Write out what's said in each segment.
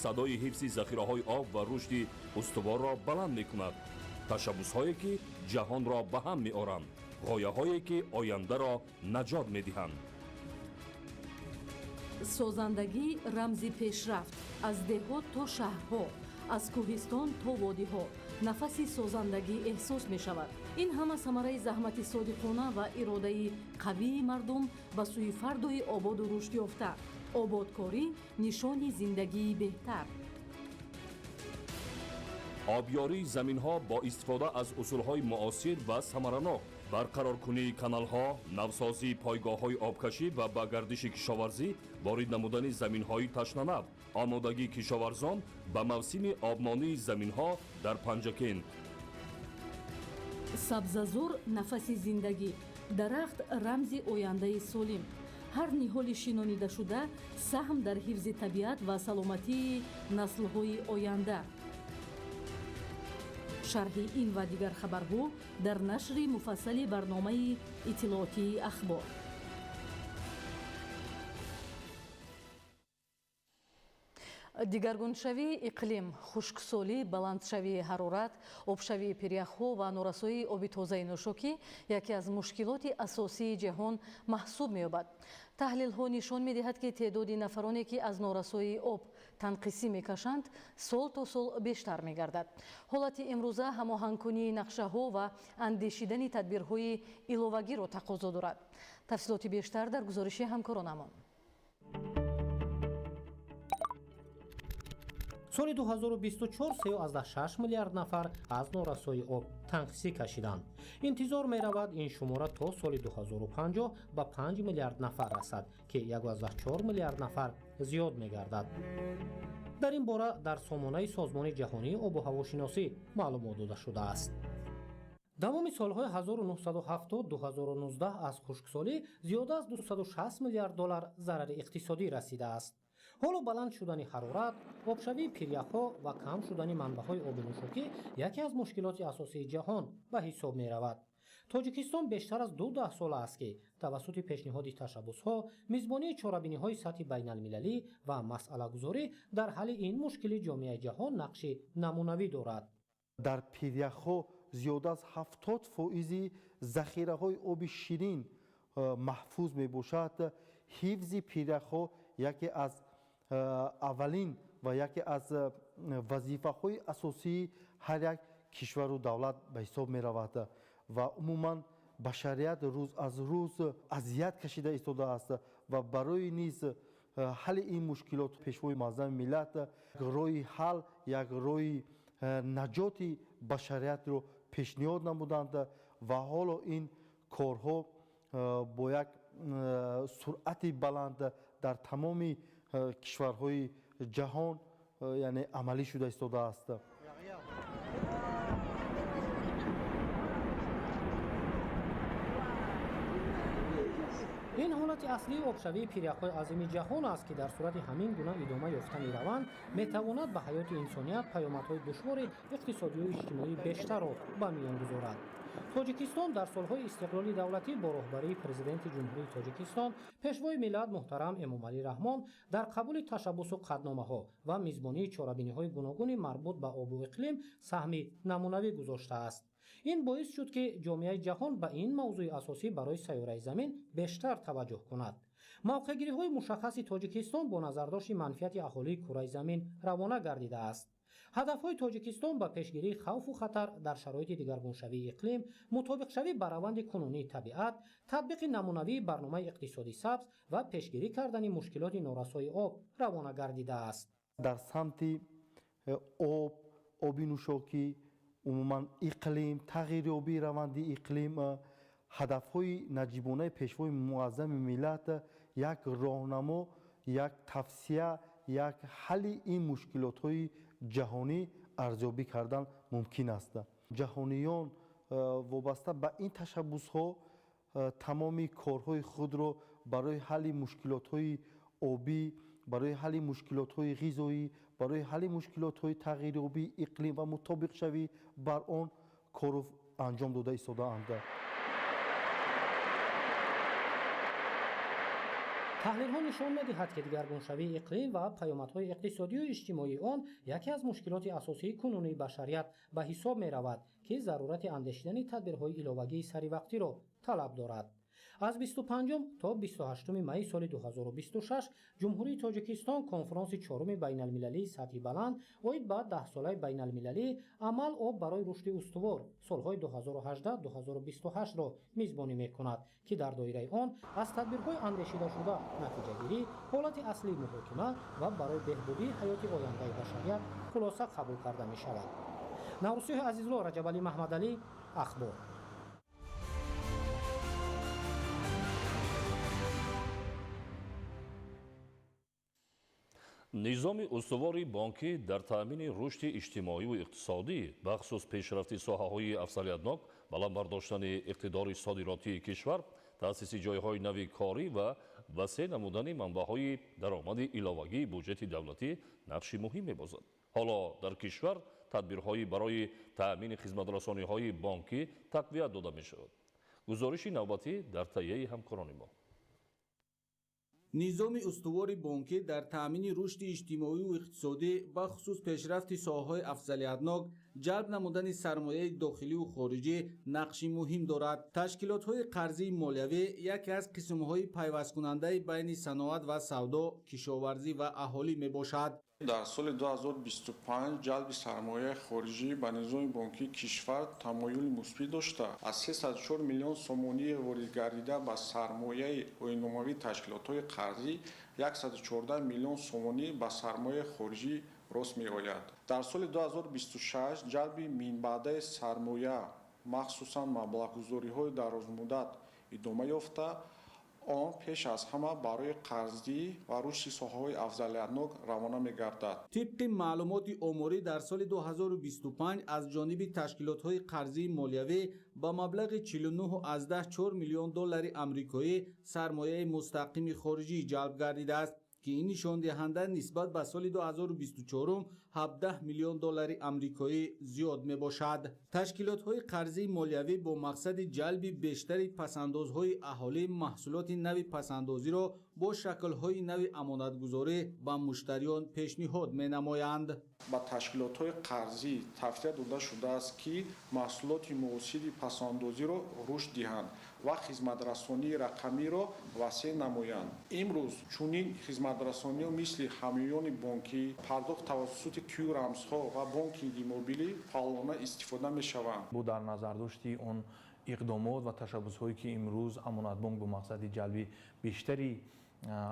صدای حفظ ذخیره‌های آب و رشد استوار را بلند می‌کند. تشبس‌هایی که جهان را به هم می‌آورند، غایه‌هایی که آینده را نجات می‌دهند. سازندگی رمزی پیشرفت از دهات تا شهرها، از کوهستان تا وادی‌ها نفسی سازندگی احساس می‌شود. این همه ثمره زحمت صادقانه و اراده قوی مردم به سوی فردای آباد و رشد یافته. آبادکاری نشان زندگی بهتر. آبیاری زمین‌ها با استفاده از اصول‌های معاصر و ثمرناک، برقرارکنی کانال‌ها، نوسازی پایگاه‌های آبکشی و با گردش کشاورزی، وارد نمودن زمین‌های تشنه‌نب، آمادگی کشاورزان به موسم آبمانی زمین‌ها در پنجکین. سبززور نفس زندگی، درخت رمز آینده سالم. هر نهال شناнида шуда саҳм дар ҳифзи табиат ва саломатии наслҳои оянда. шарҳи ин ва дигар хабарҳо дар нашри муфассали барномаи иттилоотии ахбор. дигаргуншавии иқлим, хушксолӣ, баландшавии ҳарорат, обшавии пиряхҳо ва норасоии оби тозаи нӯшокӣ яке аз мушкилоти асосии ҷаҳон маҳсуб меёбад. таҳлилҳо нишон медиҳад, ки теъдоди нафароне, ки аз норасоии об танқисӣ мекашанд, сол то сол бештар мегардад. ҳолати имрӯза ҳамоҳангкунии нақшаҳо ва андешидани тадбирҳои иловагиро тақозо дорад. тафсилоти бештар дар гузориши ҳамкоронамон. соли 2024 3.6 миллиард нафар аз норасои об танқисӣ кашиданд. интизор меравад ин шумора то соли 2050 ба 5 миллиард нафар расад, ки 1.4 миллиард нафар зиёд мегардад. дар ин бора дар сомонаи созмони ҷаҳонии обу ҳавошиносӣ маълумот дода шудааст. тамоми солҳои 1970-2019 аз хушксолӣ зиёда аз 260 миллиард доллар зарари иқтисодӣ расидааст. ҳоло баланд шудани ҳарорат, обшавии пиряхҳо ва кам шудани манбаъҳои оби нӯшокӣ яке аз мушкилоти асосии ҷаҳон ба ҳисоб меравад. тоҷикистон бештар аз 2 даҳсола аст, ки тавассути пешниҳоди tashabbusҳо, мизбонии чорабиниҳои сатҳи байналмилалӣ ва масъалагузорӣ дар ҳалли ин мушкили ҷомеаи ҷаҳон нақши намунавӣ дорад. дар пиряхҳо зиёда аз 70% захираҳои оби ширин маҳфуз мебошад. ҳифзи пиряхҳо яке аз аввалин ва яке аз вазифаҳои асосии ҳар як кишвару давлат ба ҳисоб меравад ва умуман башарият рӯз аз рӯз азият кашида истодааст ва барои низ ҳалли ин мушкилот пешвои муаззами миллат роҳи ҳал як роҳи наҷоти башариятро пешниҳод намуданд ва ҳоло ин корҳо бо як суръати баланд дар тамоми кишварҳои ҷаҳон яъне амалӣ шуда истодааст. ин ҳолати аслии обшавии пиряхҳои азими ҷаҳон аст, ки дар сурати ҳамин гуна идома ёфта мераванд, метавонад ба ҳаёти инсоният паёмадҳои душвори иқтисодию иҷтимоӣ бештарро ба миён гузорад. тоҷикистон дар солҳои истиқлоли давлатӣ бо роҳбарии президенти ҷумҳурии тоҷикистон, пешвои миллат муҳтарам эмомалӣ раҳмон дар қабули ташаббусу қадномаҳо ва мизбонии чорабиниҳои гуногуни марбут ба обу иқлим саҳми намунавӣ гузоштааст. ин боис шуд, ки ҷомеаи ҷаҳон ба ин мавзӯи асосӣ барои сайёраи замин бештар таваҷҷӯҳ кунад. мавқеъгириҳои мушаххаси тоҷикистон бо назардошти манфиати аҳолии кураи замин равона гардидааст. ҳадафҳои тоҷикистон ба пешгирии хавфу хатар дар шароити дигаргуншавии иқлим, мутобиқшавӣ ба раванди кунунии табиат, татбиқи намунавии барномаи иқтисоди сабз ва пешгирӣ кардани мушкилоти норасои об равона гардидааст. дар самти об, оби нӯшокӣ, умуман иқлим, тағйирёбии раванди иқлим, ҳадафҳои наҷибонаи пешвои муаззами миллат як роҳнамо, як тавсия, як ҳалли ин мушкилотҳои ҷаҳонӣ арзёбӣ кардан мумкин аст. ҷаҳониён вобаста ба ин ташаббусҳо тамоми корҳои худро барои ҳалли мушкилотҳои обӣ, барои ҳалли мушкилотҳои ғизоӣ, барои ҳалли мушкилотҳои тағйирёбии иқлим ва мутобиқшавӣ бар он кору анҷом дода истодаанд. таҳлилҳо нишон медиҳад, ки дигаргуншавии иқлим ва паёмадҳои иқтисодию иҷтимоии он яке аз мушкилоти асосии кунунии башарият ба ҳисоб меравад, ки зарурати андешидани тадбирҳои иловагии саривақтиро талаб дорад. аз 25 то 28 майи соли 2026 ҷумҳурии тоҷикистон конфронси чоруми байналмилалии сатҳи баланд оид ба 10-солаи байналмилалӣ амал об барои рушди устувор солҳои 2018-2028-ро мизбонӣ мекунад, ки дар доираи он аз тадбирҳои андешидашуда натиҷагирӣ, ҳолати аслии муҳокима ва барои беҳбудии ҳаёти ояндаи башарият хулоса қабул карда мешавад. наврусиҳои азизулло, раҷабалӣ маҳмадалӣ, ахбор. низоми устувори бонкӣ дар таъмини рушди иҷтимоиву иқтисодӣ бахусус пешрафти соҳаҳои афзалиятнок, баланд бардоштани иқтидори содиротии кишвар, таъсиси ҷойҳои нави корӣ ва васеъ намудани манбаъҳои даромади иловагии буҷети давлатӣ нақши муҳим мебозад. ҳоло дар кишвар тадбирҳои барои таъмини хизматрасониҳои бонкӣ тақвият дода мешавад. гузориши навбатӣ дар таҳияи ҳамкорони мо. низоми устувори бонкӣ дар таъмини рушди иҷтимоиву иқтисодӣ бахусус пешрафти соҳаҳои афзалиятнок, ҷалб намудани сармояи дохиливу хориҷӣ нақши муҳим дорад. ташкилотҳои қарзии молиявӣ яке аз қисмҳои пайвасткунандаи байни саноат ва савдо, кишоварзӣ ва аҳолӣ мебошад. дар соли 2025 ҷалби сармояи хориҷӣ ба низоми бонкии кишвар тамоюли мусбит дошта, аз 304 миллион сомонии ворид гардида ба сармояи оинномавии ташкилотҳои қарзӣ 114 миллион сомонӣ ба сармояи хориҷӣ рост меояд. дар соли 2026 ҷалби минбаъдаи сармоя, махсусан маблағгузориҳои дарозмуддат идома ёфта, он пеш аз ҳама барои қарздӣ ва рушди соҳаҳои афзалиятнок равона мегардад. тибқи маълумоти оморӣ дар соли 2025 аз ҷониби ташкилотҳои қарзии молиявӣ ба маблағи 49,4 миллион доллари амрикоӣ сармояи мустақими хориҷӣ ҷалб гардидааст, ки ин нишондиҳанда нисбат ба соли 2024 17 миллион доллари амрикоӣ зиёд мебошад. ташкилотҳои қарзии молиявӣ бо мақсади ҷалби бештари пасандозҳои аҳолӣ маҳсулоти нави пасандозиро бо шаклҳои нави амонатгузорӣ ба муштариён пешниҳод менамоянд. ба ташкилотҳои қарзӣ тавсия дода шудааст, ки маҳсулоти муосири пасандозиро рушд диҳанд ва хизматрасонии рақамиро васеъ намоянд. имрӯз чунин хизматрасониҳо мисли ҳамёни бонкӣ, пардохт тавассути кӯ рамзҳо ва бонкинги мобилӣ фаъолона истифода мешаванд. бо дар назардошти он иқдомот ва ташаббусҳое ки имрӯз амонатбонк бо мақсади ҷалби бештари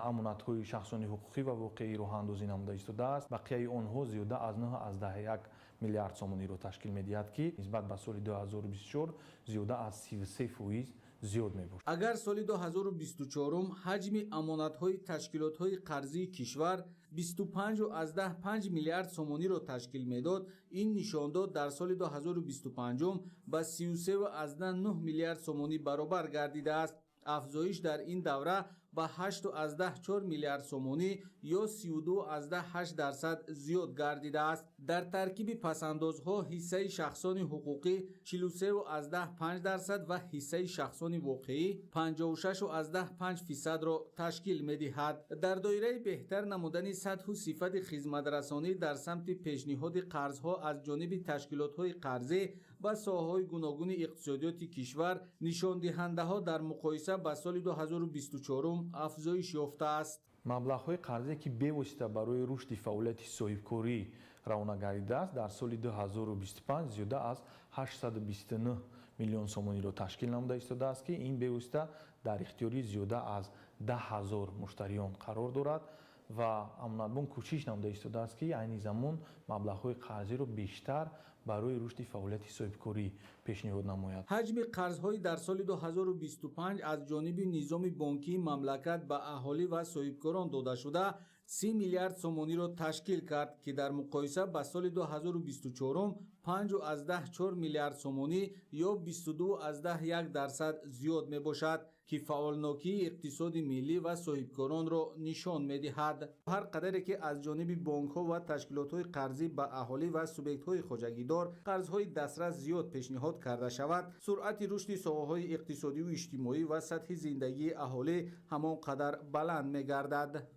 амонатҳои шахсони ҳуқуқӣ ва воқеӣ роҳандозӣ намуда истодааст, бақияи онҳо зиёда аз 9,1 миллиард сомониро ташкил медиҳад, ки нисбат ба соли 2024 зиёда аз 33% зиёд мебошад. агар соли 2024 ҳаҷми амонатҳои ташкилотҳои қарзии кишвар 25,5 миллиард сомониро ташкил медод, ин нишондод дар соли 2025 ба 33,9 миллиард сомонӣ баробар гардидааст. афзоиш дар ин давра ба 8,4 миллиард сомонӣ ё 32,8% зиёд гардидааст. дар таркиби пасандозҳо ҳиссаи шахсони ҳуқуқӣ 43,5% ва ҳиссаи шахсони воқеӣ 56,5%ро ташкил медиҳад. дар доираи беҳтар намудани сатҳу сифати хизматрасонӣ дар самти пешниҳоди қарзҳо аз ҷониби ташкилотҳои қарзӣ ба соҳаҳои гуногуни иқтисодиёти кишвар, нишондиҳандаҳо дар муқоиса ба соли 2024 афзоиш ёфтааст. маблағҳои қарзе ки бевосита барои рушди фаъолияти соҳибкорӣ равона гардидааст, дар соли 2025 зиёда аз 829 миллион сомониро ташкил намуда истодааст, ки ин бевосита дар ихтиёри зиёда аз 10,000 муштариён қарор дорад ва амонатбонк кӯшиш намуда истодааст, ки айни замон маблағҳои қарзиро бештар барои рушди фаъолияти соҳибкорӣ пешниҳод намояд. ҳаҷми қарзҳои дар соли 2025 аз ҷониби низоми бонкии мамлакат ба аҳолӣ ва соҳибкорон додашуда 30 миллиард сомониро ташкил кард, ки дар муқоиса ба соли 2024 5,4 миллиард сомонӣ ё 22,1% зиёд мебошад. که فعالنوکی اقتصاد ملی و صاحبکاران را نشان می‌دهد. هر قدری که از جانب بانک‌ها و تشکیلات‌های قرضی به اهالی و سوبیکت‌های خواجگیدار قرض‌های دسترس زیاد پیشنهاد کرده شود، سرعت رشد ساحه‌های اقتصادی و اجتماعی و سطح زندگی اهالی همان قدر بلند می‌گردد.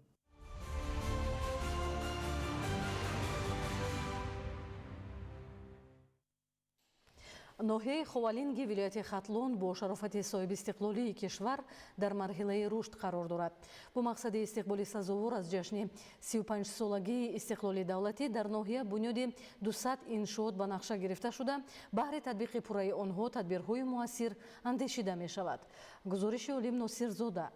ноҳияи ховалинги вилояти хатлон бо шарофати соҳиби истиқлолии кишвар дар марҳилаи рушд қарор дорад. бо мақсади истиқболи сазовор аз ҷашни 35-солагии истиқлоли давлатӣ дар ноҳия бунёди 200 иншоот ба нақша гирифта шуда, баҳри татбиқи пурраи онҳо тадбирҳои муассир андешида мешавад. гузориши Олим Носирзода.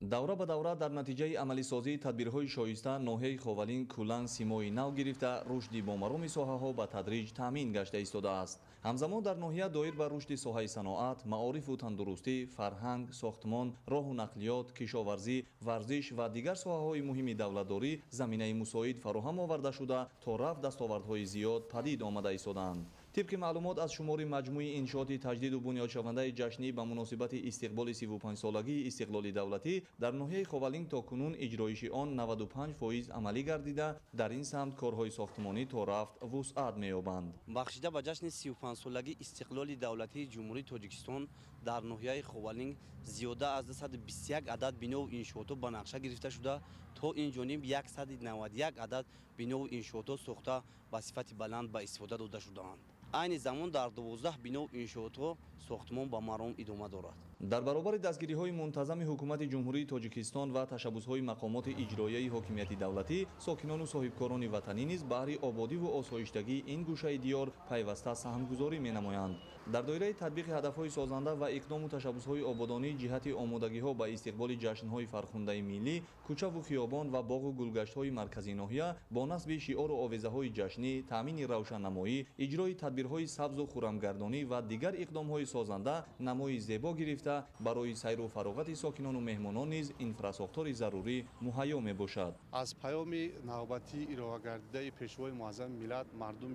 давра ба давра дар натиҷаи амалисозии тадбирҳои шоиста ноҳияи ховалин куллан симои нав гирифта рушди бомароми соҳаҳо ба тадриҷ таъмин гашта истодааст. ҳамзамон дар ноҳия доир ба рушди соҳаи саноат, маорифу тандурустӣ, фарҳанг, сохтмон, роҳу нақлиёт, кишоварзӣ, варзиш ва дигар соҳаҳои муҳими давлатдорӣ заминаи мусоид фароҳам оварда шуда то рафт дастовардҳои зиёд падид омада истодаанд. طبق معلومات از شمار مجموع انشاءات تجدید و بنیادشونده جشنی به مناسبت استقبال 35 سالگی استقلال دولتی در ناحیه خاولین تاکنون اجرایش آن 95% عملی گردیده، در این سمت کارهای ساختمانی تا رفت وسعت می‌یابند. بخشیده به جشن 35 سالگی استقلال دولتی جمهوری تاجیکستان در ناحیه خاولین زیاده از 221 عدد بنا و انشاءات به نقشه گرفته شده تا این جانب 191 عدد بنا و انشاءات ساخته به صفت بلند به استفاده داده شده‌اند. عین زمان در 12 بنا و انشاءات ساختمان به مرام ادامه دارد. در برابر دستگیری‌های منتظم حکومت جمهوری تاجیکستان و تشبث‌های مقامات اجرایی حاکمیت دولتی، ساکنان و صاحبکاران وطنی نیز بهره آبادی و آسایشگی این گوشه دیار پیوسته سهمگذاری می‌نمایند. در دایره تطبیق هدف‌های سازنده و اقدام و تشبث‌های آبادانی جهت آمادگی‌ها به استقبال جشن‌های فرخنده ملی، کوچه و خیابان و باغ و گلگشت‌های مرکزی ناحیه با نصب شعار و آویزه‌های جشنی، تامین روشننمایی، اجرای تدبیرهای سبز و خرمگردانی و دیگر اقدام‌های سازنده نمای زیبا گرفته برای سیر و فراغت ساکنان و مهمانان نیز اینفراساختور ضروری مهیا میباشد. از پیام نوبتی ارائه گردیده پیشوای معظم ملت مردم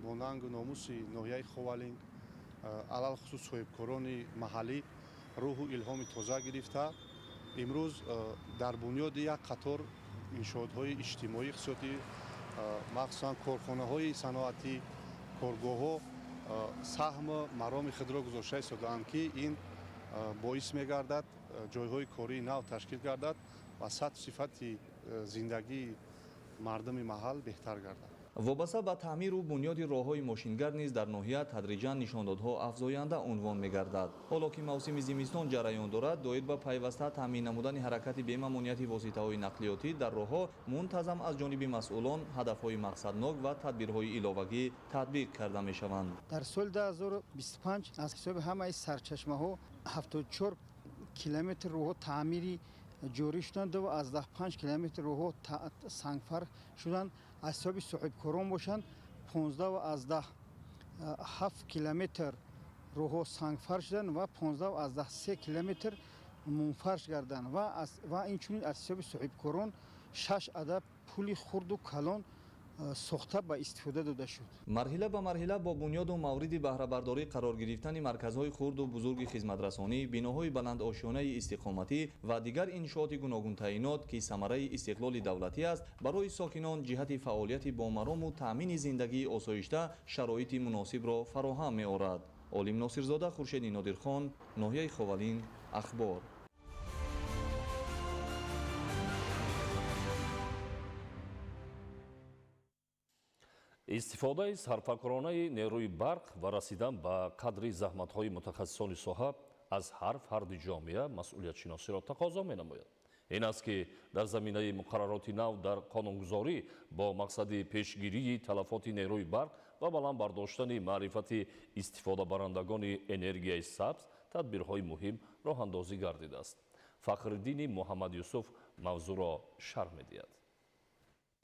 با ننگ و ناموس ناحیه خاولین علل خصوص صاحبکاران محلی روح و الهام تازه گرفته امروز در بنیاد یک قطار انشاءات‌های اجتماعی اقتصادی مخصوصا کارخانه‌های صنعتی کارگاه‌ها سهم مرام خود را گذاشته ایستاده‌اند که این باعث می‌گردد جای‌های کاری نو تشکیل گردد و سطح صفت زندگی مردم محل بهتر گردد. وابسته به تعمیر و بنیاد راه‌های ماشینگر نیز در ناحیه تدریجاً نشاندادها افزاینده عنوان می‌گردد. حالا که موسم زمستان جریان دارد، دایر به پیوسته تامین نمودن حرکت بی‌ممانعیت واسطه‌های نقلیاتی در راه‌ها منتظم از جانب مسئولان هدف‌های مقصدناک و تدبیرهای علاوگی تطبیق کرده می‌شوند. در سال 2025 از حساب همه سرچشمه‌ها 74 کیلومتر راه تعمیری جاری شدند و از 5 کیلومتر راه سنگفر شدند. از حساب صاحبکاران باشند 15 و از 7 کیلومتر راه سنگفر شدند و 15 و از 3 کیلومتر منفرش گردند و اینچنین از حساب صاحبکاران 6 عدد پول خرد و کلان ساخته به استفاده داده شد. مرحله به مرحله با بنیاد و مورد بهره برداری قرار گرفتن مرکزهای خرد و بزرگ خدمترسانی، بناهای بلند آشیانه استقامتی و دیگر انشاءات گوناگون تعیینات که ثمره استقلال دولتی است، برای ساکنان جهت فعالیت بامرام و تامین زندگی آسایشته شرایط مناسب را فراهم می‌آورد. عالم ناصرزاده، خورشید نادرخان، ناحیه خاولین، اخبار. استفاده سرفکرانه نیروی برق و رسیدن به قدر زحمت‌های متخصصان صحه از هر فرد جامعه مسئولیت شناسی را تقاضا می‌نماید. این است که در زمینه مقررات نو در قانونگذاری با مقصد پیشگیری تلفات نیروی برق و بلند برداشتن معرفت استفاده برندگان انرژی سبز تدبیرهای مهم راه اندازی گردیده است. فخرالدین محمد یوسف موضوع را شرح می‌دهد.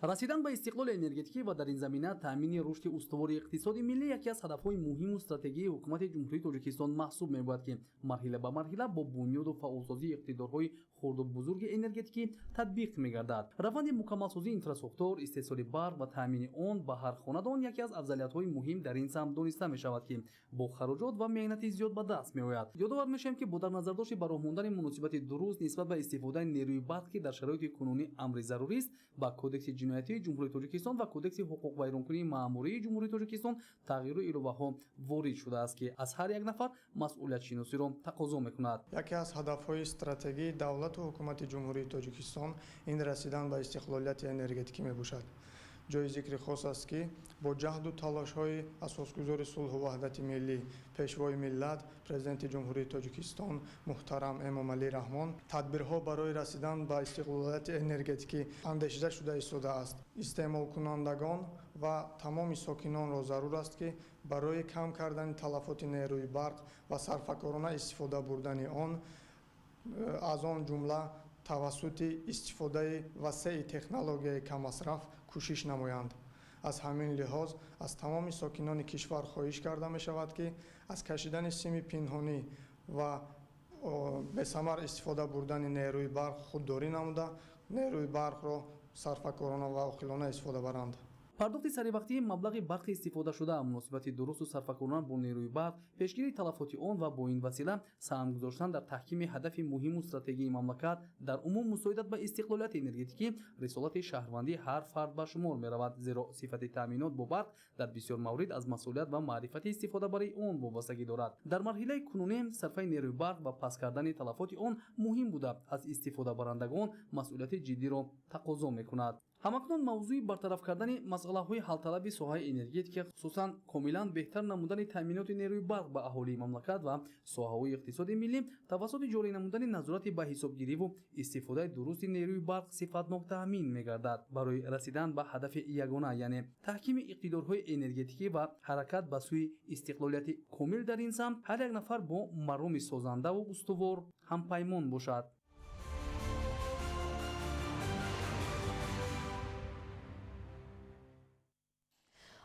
расидан ба истиқлоли энергетикӣ ва дар ин замина таъмини рушди устувори иқтисоди миллӣ яке аз ҳадафҳои муҳиму стратегияи ҳукумати ҷумҳурии тоҷикистон маҳсуб мебошад ки марҳила ба марҳила бо бунёду фаъолсозии иқтидорҳои хурду бузурги энергетикӣ татбиқ мегардад. раванди мукаммалсозии инфраструктур, истеҳсоли барқ ва таъмини он ба ҳар хонадон яке аз афзалиятҳои муҳим дар ин самт дониста мешавад ки бо хароҷот ва меҳнати зиёд ба даст меояд. ёдовар мешавем ки бо дар назардошти ба роҳ мондани муносибати дуруст нисбат ба истифодаи нерӯи барқ ки дар шароити кунунӣ амри зарурист, ба кодекси ҷиноятии ҷумҳурии тоҷикистон ва кодекси ҳуқуқвайронкунии маъмурии ҷумҳурии тоҷикистон тағйиру иловаҳо ворид шудааст ки аз ҳар як нафар масъулиятшиносиро тақозо мекунад. яке аз ҳадафҳои стратегии давлату ҳукумати ҷумҳурии тоҷикистон ин расидан ба истиқлолияти энергетикӣ мебошад. ҷои зикри хос аст ки бо ҷаҳду талошҳои асосгузори сулҳу ваҳдати миллӣ пешвои миллат президенти ҷумҳурии тоҷикистон муҳтарам эмомалӣ раҳмон тадбирҳо барои расидан ба истиқлолияти энергетикӣ андешида шуда истодааст. истеъмолкунандагон ва тамоми сокинонро зарур аст ки барои кам кардани талафоти нерӯи барқ ва сарфакорона истифода бурдани он аз он ҷумла тавассути истифодаи васеъи технологияи камасраф кӯшиш намоянд. аз ҳамин лиҳоз аз тамоми сокинони кишвар хоҳиш карда мешавад ки аз кашидани сими пинҳонӣ ва бесамар истифода бурдани нерӯи барқ худдорӣ намуда нерӯи барқро сарфакорона ва оқилона истифода баранд. пардохти саривақтии маблағи барқи истифодашуда, муносибати дурусту сарфакорона бо нерӯи барқ, пешгирии талафоти он ва бо ин васила саҳм гузоштан дар таҳкими ҳадафи муҳиму стратегияи мамлакат дар умум мусоидат ба истиқлолияти энергетикӣ рисолати шаҳрвандии ҳар фард ба шумор меравад, зеро сифати таъминот бо барқ дар бисёр маврид аз масъулият ва маърифати истифодабарии он вобастагӣ дорад. дар марҳилаи кунунӣ сарфаи нерӯи барқ ва паст кардани талафоти он муҳим буда аз истифодабарандагон масъулияти ҷиддиро тақозо мекунад. ҳамакнун мавзӯи бартараф кардани масъалаҳои ҳалталаби соҳаи энергетика, хусусан комилан беҳтар намудани таъминоти нерӯи барқ ба аҳолии мамлакат ва соҳаҳои иқтисоди миллӣ тавассути ҷорӣ намудани назорати ба ҳисобгириву истифодаи дурусти нерӯи барқ сифатнок таъмин мегардад. барои расидан ба ҳадафи ягона, яъне таҳкими иқтидорҳои энергетикӣ ва ҳаракат ба сӯи истиқлолияти комил дар ин самт, ҳар як нафар бо мароми созандаву устувор ҳампаймон бошад.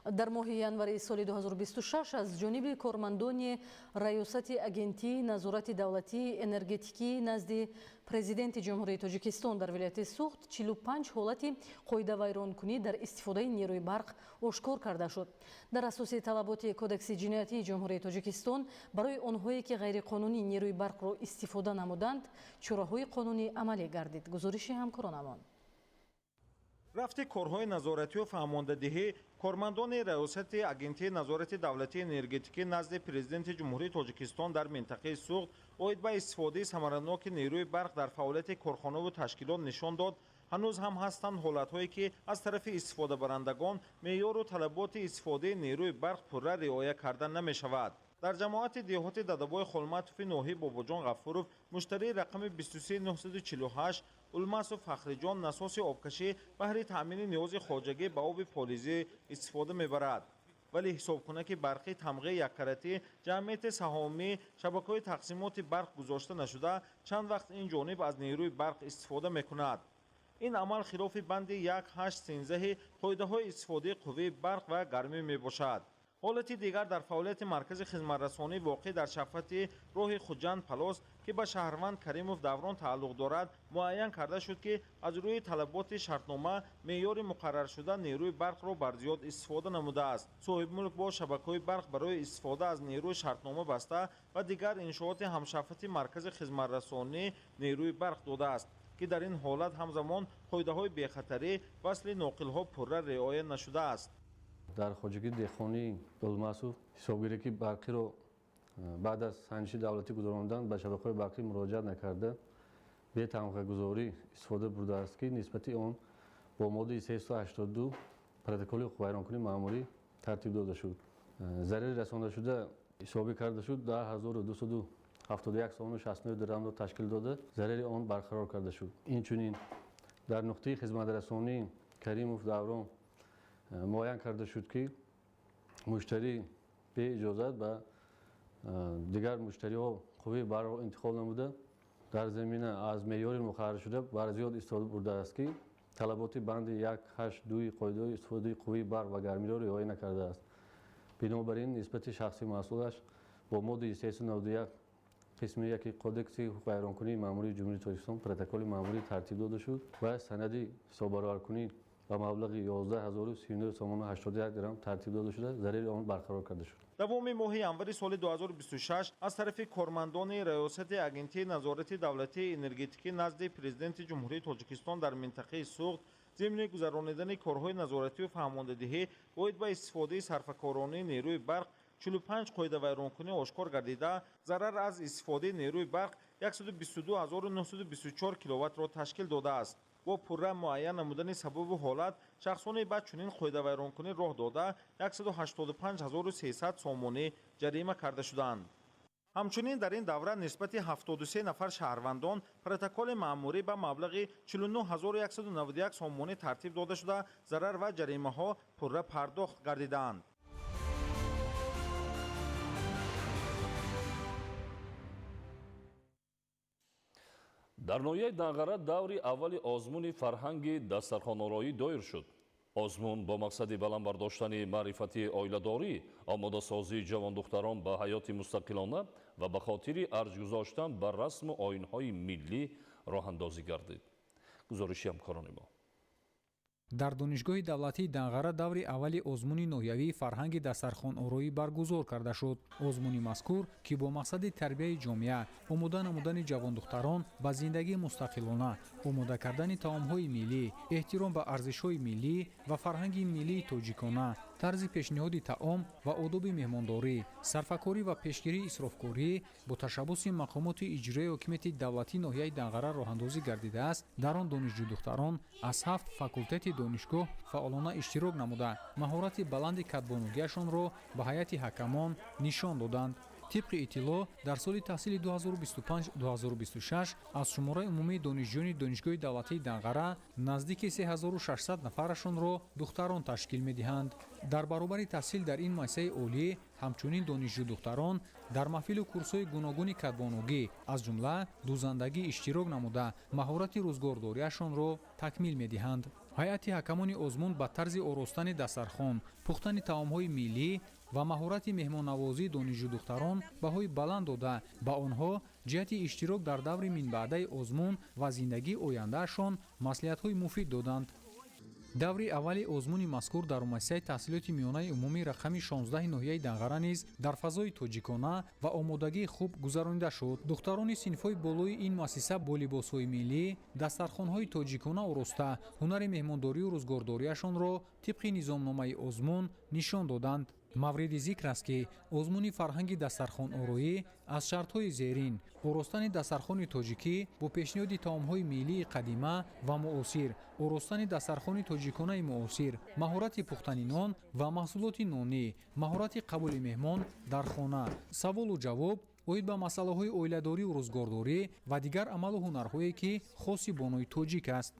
дар моҳи январи соли 2026 аз ҷониби кормандони раёсати агентии назорати давлатии энергетикӣ назди президенти ҷумҳурии тоҷикистон дар вилояти суғд 45 ҳолати қоидавайронкунӣ дар истифодаи нерӯи барқ ошкор карда шуд. дар асоси талаботи кодекси ҷиноятии ҷумҳурии тоҷикистон барои онҳое ки ғайриқонунӣ нерӯи барқро истифода намуданд чораҳои қонунӣ амалӣ гардид. гузориши ҳамкоронамон. рафти корҳои назоратию фаҳмондадиҳӣ кормандони раёсати агентии назорати давлатии энергетикӣ назди президенти ҷумҳурии тоҷикистон дар минтақаи суғд оид ба истифодаи самараноки нерӯи барқ дар фаъолияти корхонаву ташкилот нишон дод ҳанӯз ҳам ҳастанд ҳолатҳое ки аз тарафи истифодабарандагон меъёру талаботи истифодаи нерӯи барқ пурра риоя карда намешавад. дар ҷамоати деҳоти дадабои холматови ноҳияи бобоҷон ғафуров муштарии рақами 23948 улмасу фахриҷон насоси обкашӣ баҳри таъмини ниёзи хоҷагӣ ба оби полизӣ истифода мебарад. вале ҳисобкунаки барқи тамғаи яккаратӣ ҷамъияти саҳомии шабакаҳои тақсимоти барқ гузошта нашуда чанд вақт ин ҷониб аз нерӯи барқ истифода мекунад. ин амал хилофи банди 1.8.13 қоидаҳои истифодаи қувваи барқ ва гармӣ мебошад. ҳолати дигар дар фаъолияти маркази хизматрасонӣ воқеъ дар шафқати роҳи хуҷанд палос ки ба шаҳрванд Каримов Даврон тааллуқ дорад муайян карда шуд ки аз рӯи талаботи шартнома меъёри муқарраршуда нерӯи барқро барзиёд истифода намудааст. соҳибмулк бо шабакаҳои барқ барои истифода аз нерӯи шартнома баста ва дигар иншооти ҳамшафати маркази хизматрасонӣ нерӯи барқ додааст ки дар ин ҳолат ҳамзамон қоидаҳои бехатарӣ васли ноқилҳо пурра риоя нашудааст. дар хоҷагии деҳқонии Улмасов ҳисобгирии барқиро баъд аз санҷиши давлатӣ гузаронидан ба шабакаҳои барқӣ муроҷиат накарда бе тамғагузорӣ истифода бурдааст ки нисбати он бо моддаи 382 протоколи ҳуқуқвайронкунии маъмурӣ тартиб дода шуд. зарари расонидашуда ҳисобӣ карда шуд 10271 сомону 69 дирҳамро ташкил дода зарари он барқарор карда шуд. инчунин дар нуқтаи хизматрасонии Каримов Даврон муайян карда шуд ки муштарӣ бе иҷозат ба дигар муштариҳо қувваи барқро интиқол намуда дар замина аз меъёри муқарраршуда барзиёд истифода бурдааст ки талаботи банди 182 қоидаҳои истифодаи қувваи барқ ва гармиро риоя накардааст. бинобар ин нисбати шахси масъулаш бо моддаи 391 қисми 1 кодекси ҳуқуқи вайронкунии маъмурии ҷумҳурии тоҷикистон протоколи маъмурӣ тартиб дода шуд ва санади ҳисоббароваркунӣ ба маблағи 11039 сомону 81 дирҳам тартиб дода шуда зарери он барқарор карда шуд. давоми моҳи январи соли 2026 аз тарафи кормандони раёсати агентии назорати давлатии энергетикӣ назди президенти ҷумҳурии тоҷикистон дар минтақаи суғд зимни гузаронидани корҳои назоратию фаҳмондадиҳӣ оид ба истифодаи сарфакоронии нерӯи барқ 45 қоида вайронкунӣ ошкор гардида зарар аз истифодаи нерӯи барқ 122924 киловаттро ташкил додааст. бо пурра муайян намудани сабабу ҳолат шахсоне ба чунин қоидавайронкунӣ роҳ дода 185300 сомонӣ ҷарима карда шуданд. ҳамчунин дар ин давра нисбати 73 нафар шаҳрвандон протоколи маъмурӣ ба маблағи 49191 сомонӣ тартиб дода шуда зарар ва ҷаримаҳо пурра пардохт гардидаанд. дар ноҳияи Данғара даври аввали озмуни фарҳанги дастархонороӣ доир шуд. озмун бо мақсади баланд бардоштани маърифати оиладорӣ, омодасозии ҷавондухтарон ба ҳаёти мустақилона ва ба хотири арҷ гузоштан ба расму оинҳои миллӣ роҳандозӣ гардид. гузориши ҳамкорони мо. дар донишгоҳи давлатии Данғара даври аввали озмуни ноҳиявии фарҳанги дастархонороӣ баргузор карда шуд. озмуни мазкур ки бо мақсади тарбияи ҷомеа, омода намудани ҷавондухтарон ба зиндагии мустақилона, омода кардани таомҳои миллӣ, эҳтиром ба арзишҳои миллӣ ва фарҳанги миллии тоҷикона, тарзи пешниҳоди таом ва одоби меҳмондорӣ, сарфакорӣ ва пешгирии исрофкорӣ бо ташаббуси мақомоти иҷроии ҳокимияти давлатии ноҳияи Данғара роҳандозӣ гардидааст. дар он донишҷӯ духтарон аз 7 факултети донишгоҳ фаъолона иштирок намуда, маҳорати баланди катбонугиашонро ба ҳайати ҳакамон нишон доданд. тибқи иттилоъ дар соли таҳсили 2025-2026 аз шумораи умумии донишҷӯёни донишгоҳи давлатии Данғара наздики 3600 нафарашонро духтарон ташкил медиҳанд. дар баробари таҳсил дар ин муассисаи олӣ ҳамчунин донишҷӯ духтарон дар маҳфилу курсҳои гуногуни катбонугӣ аз ҷумла дузандагӣ иштирок намуда, маҳорати рӯзгордориашонро такмил медиҳанд. ҳайати ҳакамони озмун ба тарзи оростани дастархон, пухтани таомҳои миллӣ ва маҳорати меҳмоннавозии донишҷӯ духтарон баҳои баланд дода, ба онҳо ҷиҳати иштирок дар даври минбаъдаи озмун ва зиндагии ояндаашон маслиҳатҳои муфид доданд. даври аввали озмуни мазкур дар муассисаи таҳсилоти миёнаи умумии рақами 16 ноҳияи Данғара низ дар фазои тоҷикона ва омодагии хуб гузаронида шуд. духтарони синфҳои болои ин муассиса бо либосҳои миллӣ, дастархонҳои тоҷикона ороста, ҳунари меҳмондорию рӯзгордориашонро тибқи низомномаи озмун нишон доданд. мавриди зикр аст ки озмуни фарҳанги дастархонороӣ аз шартҳои зерин оростани дастархони тоҷикӣ бо пешниҳоди таомҳои миллии қадима ва муосир, оростани дастархони тоҷиконаи муосир, маҳорати пухтани нон ва маҳсулоти нонӣ, маҳорати қабули меҳмон дар хона, саволу ҷавоб оид ба масъалаҳои оиладорию рӯзгордорӣ ва дигар амалу ҳунарҳое ки хоси бонои тоҷик аст.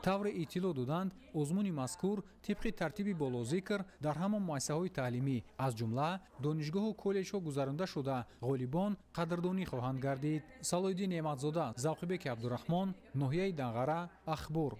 тавре иттилоъ доданд, озмуни мазкур тибқи тартиби болозикр дар ҳамон муассисаҳои таълимӣ аз ҷумла донишгоҳу коллеҷҳо гузаронида шуда ғолибон қадрдонӣ хоҳанд гардид. салоиддин неъматзода, завқибеки абдураҳмон, ноҳияи Данғара, ахбор.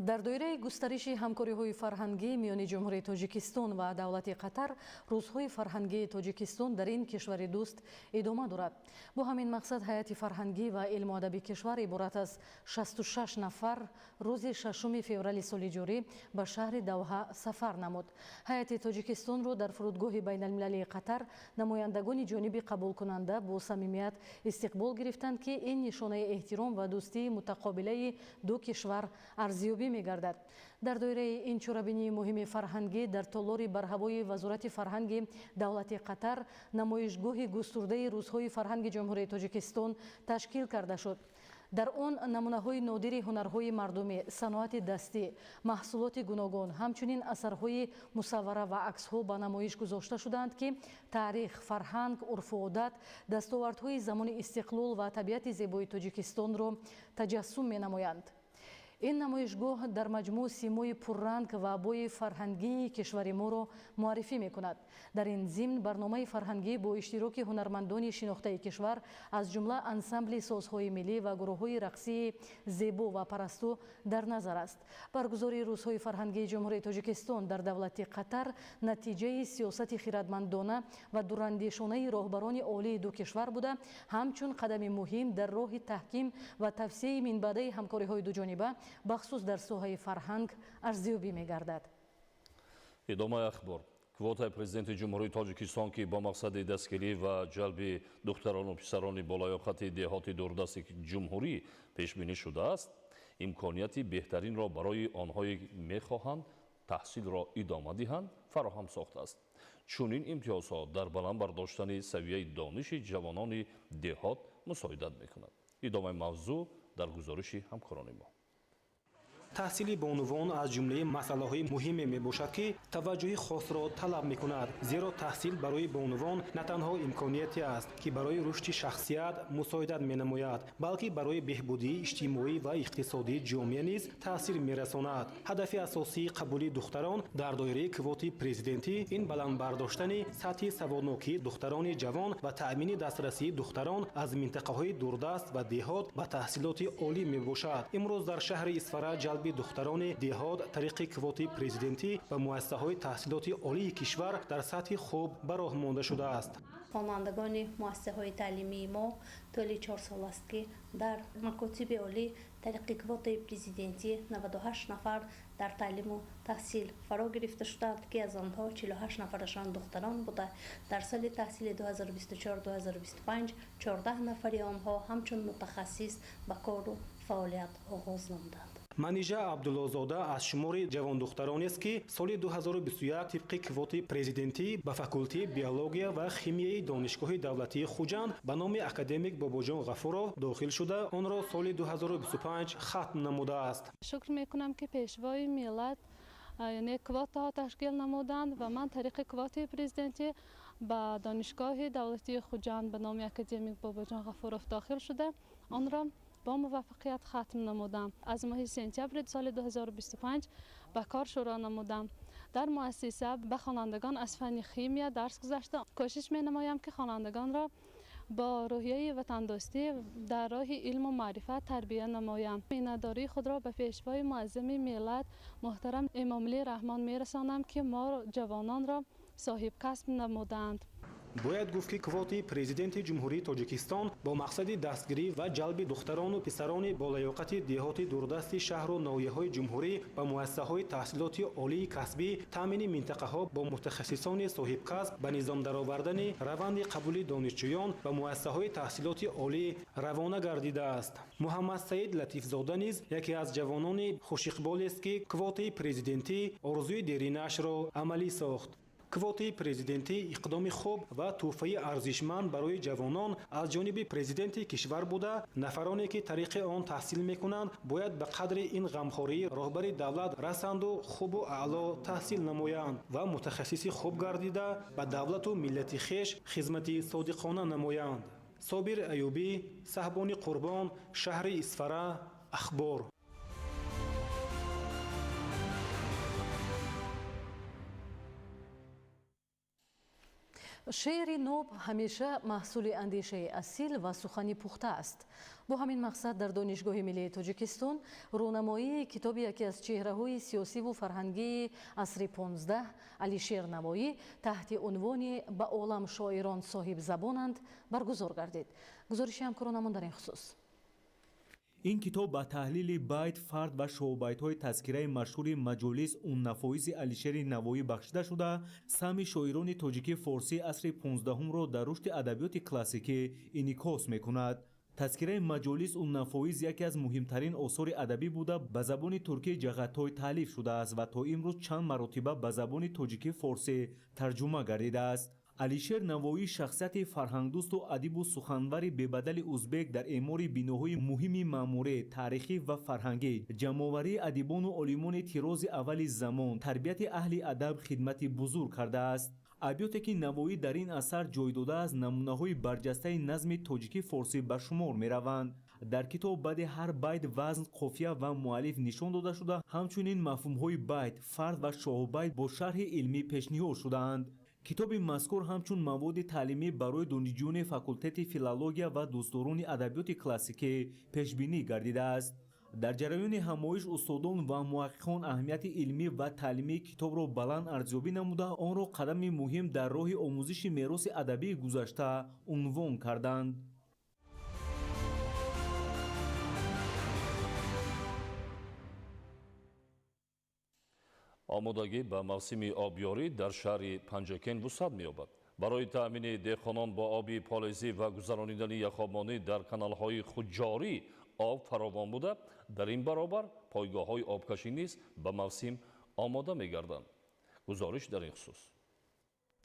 дар доираи густариши ҳамкориҳои фарҳангӣ миёни ҷумҳурии тоҷикистон ва давлати қатар рӯзҳои фарҳангии тоҷикистон дар ин кишвари дӯст идома дорад. бо ҳамин мақсад ҳайати фарҳангӣ ва илму адаби кишвар иборат аз 66 нафар рӯзи 6 феврали соли ҷорӣ ба шаҳри Давҳа сафар намуд. ҳайати тоҷикистонро дар фурудгоҳи байналмилалии қатар намояндагони ҷониби қабулкунанда бо самимият истиқбол гирифтанд ки ин нишонаи эҳтиром ва дӯстии мутақобилаи ду кишвар арзиёбӣ мегардад. дар доираи ин чорабинии муҳими фарҳангӣ дар толори барҳавои вазорати фарҳанги давлати қатар намоишгоҳи густурдаи рӯзҳои фарҳанги ҷумҳурии тоҷикистон ташкил карда шуд. дар он намунаҳои нодири ҳунарҳои мардумӣ, саноати дастӣ, маҳсулоти гуногун, ҳамчунин асарҳои мусаввара ва аксҳо ба намоиш гузошта шуданд ки таърих, фарҳанг, урфу одат, дастовардҳои замони истиқлол ва табиати зебои Тоҷикистонро таҷассум менамоянд. این نمایشگاه در مجموع سیمای پررنگ و بوی فرهنگی کشور ما را معرفی می کند. در این ضمن برنامه فرهنگی با اشتراک هنرمندان شناخته کشور از جمله انسامبل سازهای ملی و گروه‌های رقصی زیبا و پرستو در نظر است. برگزاری روزهای فرهنگی جمهوری تاجیکستان در دولت قطر نتیجه سیاست خردمندانه و دوراندیشانه راهبران عالی دو کشور بوده، همچون قدم مهم در راه تحکیم و توسعه منبع همکاری‌های دوجانبه بخصوص در ساحه فرهنگ ارزیابی می‌گردد. ادامه اخبار. کвота президенти ҷумҳурии тоҷикистон ки бо мақсади дастгирӣ ва ҷалби духтарону писарони болоёқати деҳоти дурдасти ҷумҳурӣ пешбинӣ шудааст, имконияти беҳтаринро барои онҳое мехоҳанд таҳсилро идома диҳанд фароҳам сохтааст. чунин имтиёзҳо дар баланд бардоштани савияи дониши ҷавонони деҳот мусоидат мекунад. идомаи мавзӯъ дар гузориши ҳамкорони мо. таҳсили бонувон аз ҷумлаи масъалаҳои муҳиме мебошад ки таваҷҷӯҳи хосро талаб мекунад, зеро таҳсил барои бонувон на танҳо имконияте аст ки барои рушди шахсият мусоидат менамояд, балки барои беҳбудии иҷтимоӣ ва иқтисодии ҷомеа низ таъсир мерасонад. ҳадафи асосии қабули духтарон дар доираи квоти президентӣ ин баланд бардоштани сатҳи саводнокии духтарони ҷавон ва таъмини дастрасии духтарон аз минтақаҳои дурдаст ва деҳот ба таҳсилоти олӣ мебошад. имрӯз дар шаҳри Исфара ҷалби духтарони деҳот тариқи квоти президентӣ ба муассисаҳои таҳсилоти олии кишвар дар сатҳи хуб ба роҳ монда шудааст. хонандагони муассисаҳои таълимии мо толи 4 сол аст ки дар макотиби олӣ тариқи квотаи президентӣ 98 нафар дар таълиму таҳсил фаро гирифта шуданд ки аз онҳо 48 нафарашон духтарон буда. дар соли таҳсили 2024-2025 14 нафари онҳо ҳамчун мутахассис ба кору фаъолият оғоз намуданд. манижа абдуллозода аз шумори ҷавондухтаронест ки соли 2021 тибқи квоти президентӣ ба факултаи биология ва химияи донишгоҳи давлатии хуҷанд ба номи академик бобоҷон ғафуров дохил шуда онро соли 2025 хатм намудааст. шукр мекунам ки пешвои миллат яъне квотаҳо ташкил намуданд ва ман тариқи квоти президентӣ ба донишгоҳи давлатии хуҷанд ба номи академик бобоҷон ғафуров дохил шуда онро با موفقیت ختم نمودم. از ماه سپتامبر سال 2025 به کار شروع نمودم. در مؤسسه به خوانندگان از فن شیمی درس گذاشتم. کوشش می نمایم که خوانندگان را با روحیه وطندوستی در راه علم و معرفت تربیت نمایم. مینداری خود را به پیشوای معظم ملت محترم امام علی رحمان می رسانم که ما جوانان را صاحب کسب نمودند. бояд гуфт ки квоти президенти ҷумҳурии тоҷикистон бо мақсади дастгирӣ ва ҷалби духтарону писарони болаёқати деҳоти дурдасти шаҳру ноҳияҳои ҷумҳурӣ ба муассисаҳои таҳсилоти олии касбӣ таъмини минтақаҳо бо мутахассисони соҳибкасб ба низом даровардани раванди қабули донишҷӯён ба муассисаҳои таҳсилоти олӣ равона гардидааст. муҳаммад саид латифзода низ яке аз ҷавонони хушиқболест ки квотаи президентӣ орзуи деринашро амалӣ сохт. квотаи президентӣ иқдоми хуб ва тӯҳфаи арзишманд барои ҷавонон аз ҷониби президенти кишвар буда, нафароне ки тариқи он таҳсил мекунанд бояд ба қадри ин ғамхории роҳбари давлат расанду хубу аъло таҳсил намоянд ва мутахассиси хуб гардида ба давлату миллати хеш хизмати содиқона намоянд. собир аюбӣ, саҳбони қурбон, шаҳри Исфара, ахбор. шеъри ноб ҳамеша маҳсули андешаи асил ва сухани пухта аст. бо ҳамин мақсад дар донишгоҳи миллии тоҷикистон рӯнамоии китоби яке аз чеҳраҳои сиёсиву фарҳангии асри 15 алишер навоӣ таҳти унвони ба олам шоирон соҳиб забонанд баргузор гардид. гузориши ҳамкоронамон дар ин хусус. ин китоб ба таҳлили байт, фард ва шоҳбайтҳои тазкираи машҳури маҷолис Уннафоизи Алишери Навоӣ бахшида шуда, саҳми шоирони тоҷикӣ форсии асри 15-ро дар рушди адабиёти классикӣ инъикос мекунад. тазкираи маҷолис Уннафоиз яке аз муҳимтарин осори адабӣ буда ба забони туркии ҷағаттой таълиф шудааст ва то имрӯз чанд маротиба ба забони тоҷикӣ форсӣ тарҷума гардидааст. алишер навоӣ шахсияти фарҳангдӯсту адибу суханвари бебадали узбек дар эъмори биноҳои муҳими маъмурӣ, таърихӣ ва фарҳангӣ, ҷамъоварии адибону олимони тирози аввали замон, тарбияти аҳли адаб хидмати бузург кардааст. абиёте ки навоӣ дар ин асар ҷой додааст намунаҳои барҷастаи назми тоҷикӣ форсӣ ба шумор мераванд. дар китоб баъди ҳар байт вазн қофия ва муаллиф нишон дода шуда, ҳамчунин мафҳумҳои байт, фард ва шоҳубайт бо шарҳи илмӣ пешниҳод шудаанд. китоби мазкур ҳамчун маводи таълимӣ барои донишҷӯёни факултети филология ва дӯстдорони адабиёти классикӣ пешбинӣ гардидааст. дар ҷараёни ҳамоиш устодон ва муҳаққиқон аҳамияти илмӣ ва таълимии китобро баланд арзёбӣ намуда, онро қадами муҳим дар роҳи омӯзиши мероси адабии гузашта унвон карданд. омодагӣ ба мавсими обёрӣ дар шаҳри панҷакен вусъат меёбад. барои таъмини деҳқонон бо оби полезӣ ва гузаронидани яхобонӣ дар каналҳои худҷорӣ об фаровон буда, дар ин баробар пойгоҳҳои обкашӣ низ ба мавсим омода мегарданд. гузориш дар ин хусус.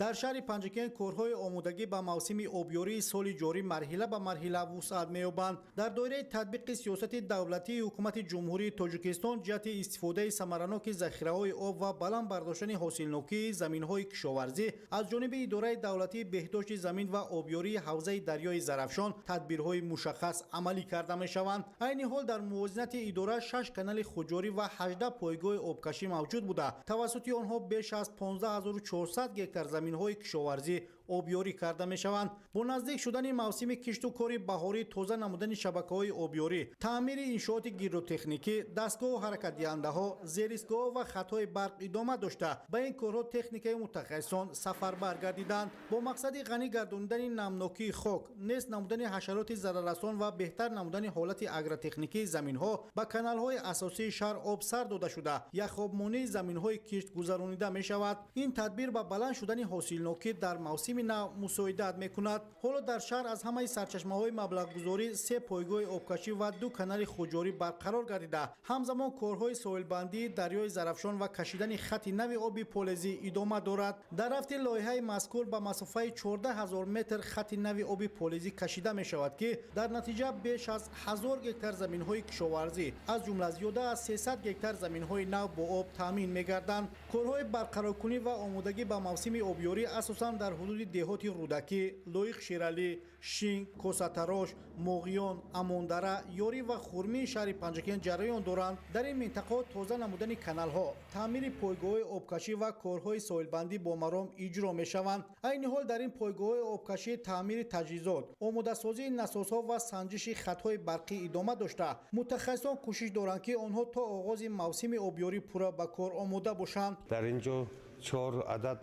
дар шаҳри панҷакен корҳои омодагӣ ба мавсими обёрии соли ҷорӣ марҳила ба марҳила вусъат меёбанд. дар доираи татбиқи сиёсати давлатии ҳукумати ҷумҳурии тоҷикистон ҷиҳати истифодаи самараноки захираҳои об ва баланд бардоштани ҳосилнокии заминҳои кишоварзӣ аз ҷониби идораи давлатии беҳдошти замин ва обёрии ҳавзаи дарёи зарафшон тадбирҳои мушаххас амалӣ карда мешаванд. айни ҳол дар мувозинати идора 6 канали хуҷорӣ ва 18 пойгоҳи обкашӣ мавҷуд буда, тавассути онҳо беш аз 15400 гектар заминҳои кишоварзӣ обёрӣ карда мешаванд. бо наздик шудани мавсими кишту кори баҳорӣ тоза намудани шабакаҳои обёрӣ, таъмири иншооти гидротехникӣ, дастгоҳу ҳаракатдиҳандаҳо, зеристгоҳ ва хатҳои барқ идома дошта, ба ин корҳо техникаи мутахассисон сафарбар гардиданд. бо мақсади ғанӣ гардонидани намнокии хок, нест намудани ҳашароти зараррасон ва беҳтар намудани ҳолати агротехникии заминҳо, ба каналҳои асосии шаҳр об сар дода шуда, яхобмонии заминҳои кишт гузаронида мешавад. ин тадбир ба баланд шудани ҳосилнокӣ дар мавсими нав мусоидат мекунад. ҳоло дар шаҳр аз ҳамаи сарчашмаҳои маблағгузорӣ 3 пойгоҳи обкашӣ ва 2 канали хуҷорӣ барқарор гардида, ҳамзамон корҳои соҳилбандии дарёи зарафшон ва кашидани хати нави оби полезӣ идома дорад. дар рафти лоиҳаи мазкур ба масофаи 14000 метр хати нави оби полезӣ кашида мешавад, ки дар натиҷа беш аз 1000 гектар заминҳои кишоварзӣ, аз ҷумла зиёда аз 300 гектар заминҳои нав бо об таъмин мегарданд. корҳои барқароркунӣ ва омодагӣ ба мавсими обёрӣ асосан дар ҳудуди деҳоти рудакӣ, лоиқ ширалӣ, шинг, косатарош, моғиён, амондара, ёрӣ ва хурмии шаҳри панҷакен ҷараён доранд. дар ин минтақаҳо тоза намудани каналҳо, таъмири пойгоҳҳои обкашӣ ва корҳои соҳилбандӣ бо маром иҷро мешаванд. айни ҳол дар ин пойгоҳҳои обкашӣ таъмири таҷҳизот, омодасозии насосҳо ва санҷиши хатҳои барқӣ идома дошта, мутахассисон кӯшиш доранд, ки онҳо то оғози мавсими обёрӣ пурра ба кор омода бошанд. дар ин ҷо 4 адад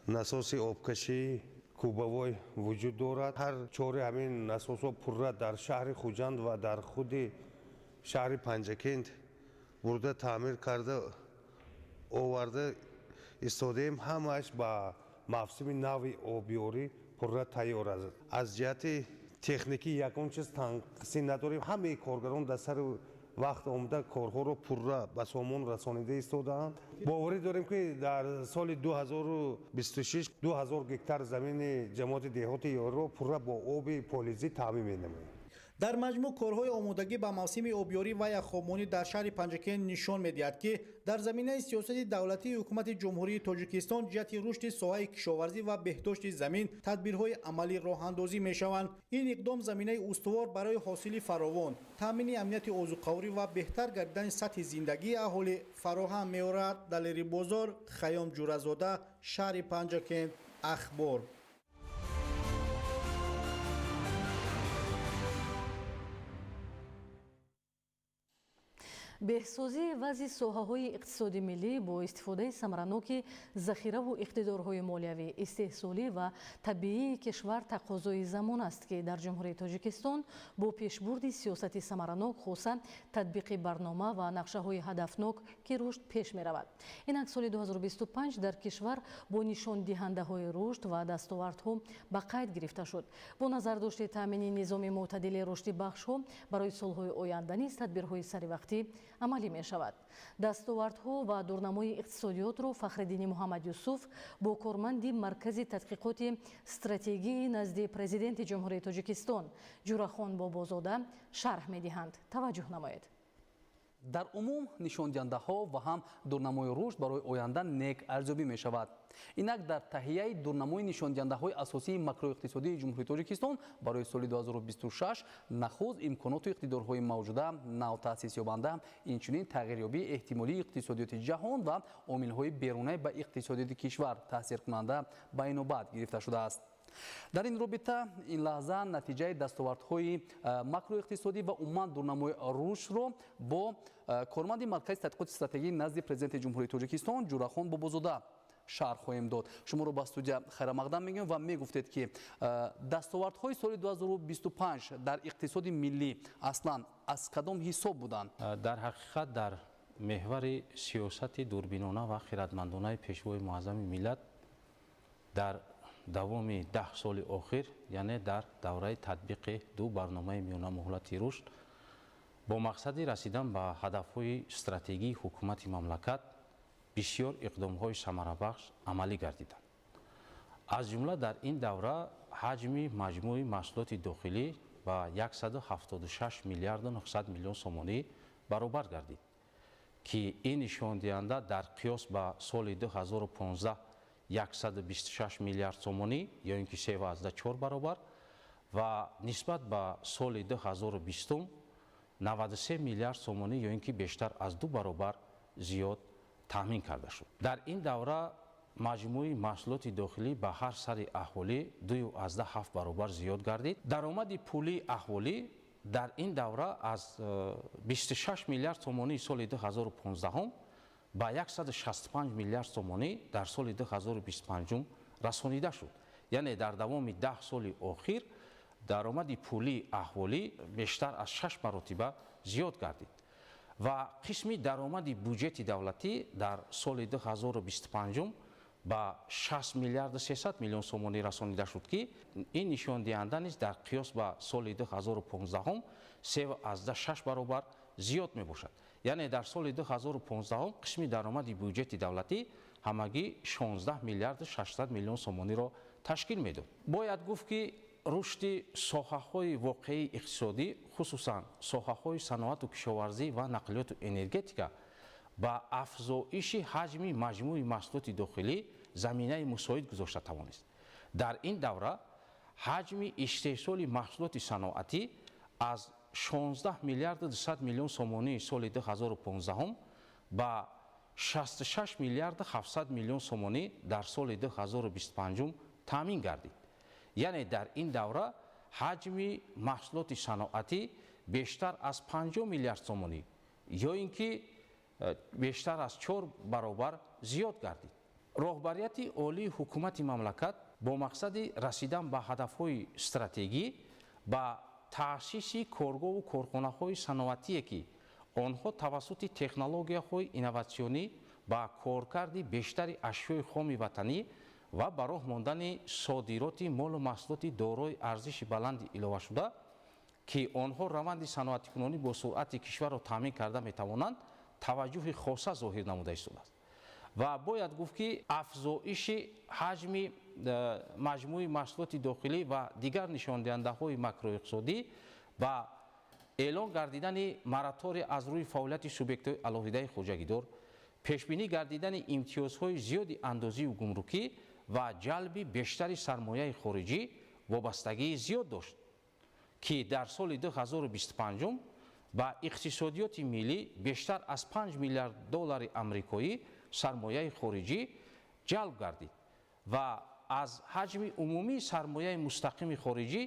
насоси обкашӣ кӯбавой вуҷуд дорад. ҳар 4 ҳамин насосҳо пурра дар шаҳри хуҷанд ва дар худи шаҳри панҷакент бурда таъмир карда оварда истодаем. ҳамааш ба мавсими нави обёрӣ пурра тайёр аст. аз ҷиҳати техникӣ ягон чиз танқисӣ надорем. ҳамаи коргарон дар сари вақт омада корҳоро пурра ба сомон расонида истодаанд. боварӣ дорем, ки дар соли 2026 2000 гектар замини ҷамоати деҳоти ёрро пурра бо оби полезӣ таъмин менамоем. дар маҷмӯъ корҳои омодагӣ ба мавсими обёрӣ ва яхобмонӣ дар шаҳри панҷакен нишон медиҳад, ки дар заминаи сиёсати давлатии ҳукумати ҷумҳурии тоҷикистон ҷиҳати рушди соҳаи кишоварзӣ ва беҳдошти замин тадбирҳои амалӣ роҳандозӣ мешаванд. ин иқдом заминаи устувор барои ҳосили фаровон, таъмини амнияти озуқаворӣ ва беҳтар гардидани сатҳи зиндагии аҳолӣ фароҳам меорад. далери бозор, хаём ҷуразода, шаҳри панҷакен, ахбор. беҳсозии вазъи соҳаҳои иқтисоди миллӣ бо истифодаи самараноки захираву иқтидорҳои молиявӣ, истеҳсолӣ ва табиии кишвар тақозои замон аст, ки дар ҷумҳурии Тоҷикистон бо пешбурди сиёсати самаранок, хусан татбиқи барнома ва нақшаҳои ҳадафнок ки рушд пеш меравад. инак соли 2025 дар кишвар бо нишондиҳандаҳои рушд ва дастовардҳо ба қайд гирифта шуд. бо назардошти таъмини низоми мӯътадили рушди бахшҳо барои солҳои оянда низ тадбирҳои саривақтӣ амалӣ мешавад. дастовардҳо ва дурнамои иқтисодиётро Фахриддини Муҳаммадюсуф бо корманди маркази тадқиқоти стратегии назди президенти ҷумҳурии Тоҷикистон Ҷурахон Бобозода шарҳ медиҳанд. таваҷҷӯҳ намоед. дар умум нишондиҳандаҳо ва ҳам дурнамои рушд барои оянда нек арзёбӣ мешавад. инак дар таҳияи дурнамои нишондиҳандаҳои асосии макроиқтисодии ҷумҳурии тоҷикистон барои соли 2026 нахуз имконоту иқтидорҳои мавҷуда нав таъсисёбанда инчунин тағйирёбии эҳтимолии иқтисодиёти ҷаҳон ва омилҳои беруна ба иқтисодиёти кишвар таъсиркунанда ба инобат гирифта шудааст. дар ин робита ин лаҳза натиҷаи дастовардҳои макроиқтисодӣ ва умуман дурнамои рушдро бо корманди маркази тадқиқоти стратегӣ назди президенти ҷумҳурии тоҷикистон ҷурахон бобозода шарҳ хоҳем дод. шуморо ба студия хайрамақдам мегӯем ва мегуфтед ки дастовардҳои соли 2025 дар иқтисоди миллӣ аслан аз кадом ҳисоб буданд? дар ҳақиқат дар меҳвари сиёсати дурбинона ва хиратмандонаи пешвои муаззами миллат дар давоми 10 соли охир, яъне дар давраи татбиқи ду барномаи миёнамуҳлати рушд бо мақсади расидан ба ҳадафҳои стратегии ҳукумати мамлакат бисёр иқдомҳои самарабахш амалӣ гардиданд. аз ҷумла дар ин давра ҳаҷми маҷмӯи маҳсулоти дохилӣ ба 176 миллиарду 900 миллион сомонӣ баробар гардид, ки ин нишондиҳанда дар қиёс ба соли 2015 126 миллиард сомонӣ ё ин ки 3,4 баробар ва нисбат ба соли 2020 93 миллиард сомонӣ ё ин ки бештар аз 2 баробар зиёд таъмин карда шуд. дар ин давра маҷмӯи маҳсулоти дохилӣ ба ҳар сари аҳволӣ 2,7 баробар зиёд гардид. даромади пулии аҳволӣ дар ин давра аз 26 миллиард сомонии соли 2015 ба 165 миллиард сомонӣ дар соли 2025 расонида шуд. яъне дар давоми 10 соли охир даромади пулии аҳволӣ бештар аз 6 маротиба зиёд гардид ва қисми даромади бюҷети давлатӣ дар соли 2025 ба 6 миллиарду 300 миллион сомонӣ расонида шуд, ки ин нишондиҳанда низ дар қиёс ба соли 2015 3,6 баробар зиёд мебошад. яъне дар соли 2015 қисми даромади бюҷети давлатӣ ҳамагӣ 16 миллиарду 600 миллион сомониро ташкил медод. бояд гуфт ки рушди соҳаҳои воқеии иқтисодӣ, хусусан соҳаҳои саноату кишоварзӣ ва нақлиёту энергетика ба афзоиши ҳаҷми маҷмӯи маҳсулоти дохилӣ заминаи мусоид гузошта тавонист. дар ин давра ҳаҷми истеҳсоли маҳсулоти саноатӣ аз 16 миллиарду 200 миллион сомонии соли 2015 ба 66 миллиарду 700 миллион сомонӣ дар соли 2025 таъмин гардид. яъне дар ин давра ҳаҷми маҳсулоти саноатӣ бештар аз 50 миллиард сомонӣ ё ин ки бештар аз 4 баробар зиёд гардид. роҳбарияти олии ҳукумати мамлакат бо мақсади расидан ба ҳадафҳои стратегӣ ба таъсиси коргоҳу корхонаҳои саноатие ки онҳо тавассути технологияҳои инноватсионӣ ба коркарди бештари ашёи хоми ватанӣ ва ба роҳ мондани содироти молу маҳсулоти дорои арзиши баланди иловашуда, ки онҳо раванди саноатикунонӣ бо суръати кишварро таъмин карда метавонанд, таваҷҷӯҳи хоса зоҳир намуда истодааст. ва бояд гуфт ки афзоиши ҳаҷми маҷмӯи маҳсулоти дохилӣ ва дигар нишондиҳандаҳои макроиқтисодӣ ба эълон гардидани моратория аз рӯи фаъолияти субъектҳои алоҳидаи хоҷагидор, пешбинӣ гардидани имтиёзҳои зиёди андозию гумрукӣ ва ҷалби бештари сармояи хориҷӣ вобастагии зиёд дошт, ки дар соли 2025 ба иқтисодиёти миллӣ бештар аз 5 миллиард доллари амрикоӣ сармояи хориҷӣ ҷалб гардид ва аз ҳаҷми умумии сармояи мустақими хориҷӣ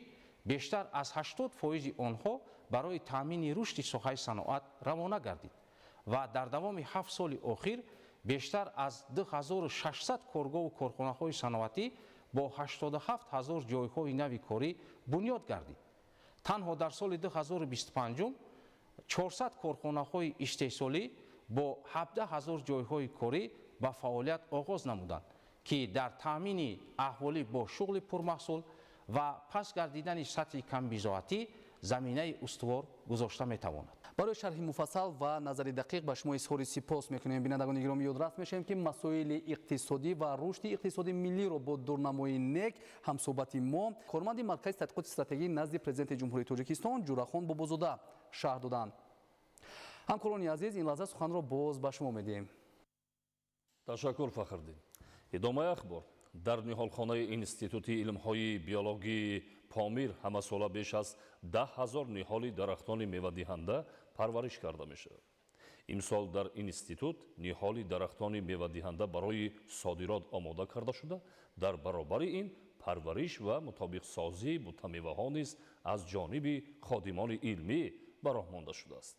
бештар аз 80% онҳо барои таъмини рушди соҳаи саноат равона гардид ва дар давоми 7 соли охир бештар аз 2600 коргоҳу корхонаҳои саноатӣ бо 87 000 ҷойҳои нави корӣ бунёд гардид. танҳо дар соли 2025 400 корхонаҳои истеҳсолӣ бо 17 000 ҷойҳои корӣ ба фаъолият оғоз намуданд, ки дар таъмини аҳволӣ бо шуғли пурмаҳсул ва пас гардидани сатҳи камбизоатӣ заминаи устувор гузошта метавонад. барои шарҳи муфассал ва назари дақиқ ба шумо изҳори сипос мекунем. бинандагони гироми ёдрас мешавем ки масоили иқтисодӣ ва рушди иқтисоди миллиро бо дурнамои нек ҳамсӯҳбати мо корманди маркази тадқиқоти стратегӣ назди президенти ҷумҳурии тоҷикистон ҷурахон бобозода шарҳ доданд. ҳамкорони азиз, ин лаҳза суханро боз ба шумо медиҳем. ташаккур Фахрдин. идомаи ахбор. дар ниҳолхонаи институти илмҳои биологии Помир ҳамасола беш аз 10,000 ниҳоли дарахтони мевадиҳанда парвариш карда мешавад. имсол дар институт ниҳоли дарахтони мевадиҳанда барои содирот омода карда шуда, дар баробари ин парвариш ва мутобиқсозии бутамеваҳо низ аз ҷониби ходимони илмӣ ба роҳ монда шудааст.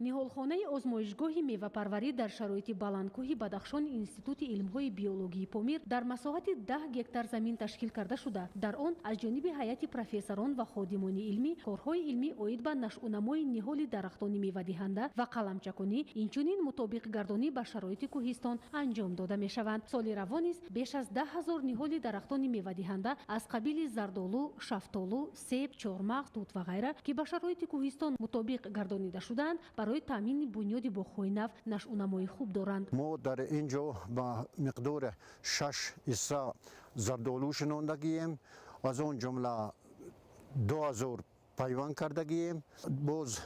ниҳолхонаи озмоишгоҳи мевапарварӣ дар шароити баландкӯҳи Бадахшон Институти илмҳои биологии Помир дар масоҳати 10 гектар замин ташкил карда шуда, дар он аз ҷониби ҳайати профессорон ва ходимони илмӣ корҳои илмӣ оид ба нашъунамои ниҳоли дарахтони мевадиҳанда ва қаламчакунӣ, инчунин мутобиқгардонӣ ба шароити кӯҳистон анҷом дода мешаванд. соли равон низ беш аз 10,000 ниҳоли дарахтони мевадиҳанда аз қабили зардолу, шафтолу, себ, чормағз, тут ва ғайра, ки ба шароити кӯҳистон мутобиқ гардонида шуданд, барои таъмини бунёди бохҳои нав нашъунамои хуб доранд. мо дар ин ҷо ба миқдори 6 ҳисса зардолу шинондагием, аз он ҷумла 2000 пайванд кардагием, боз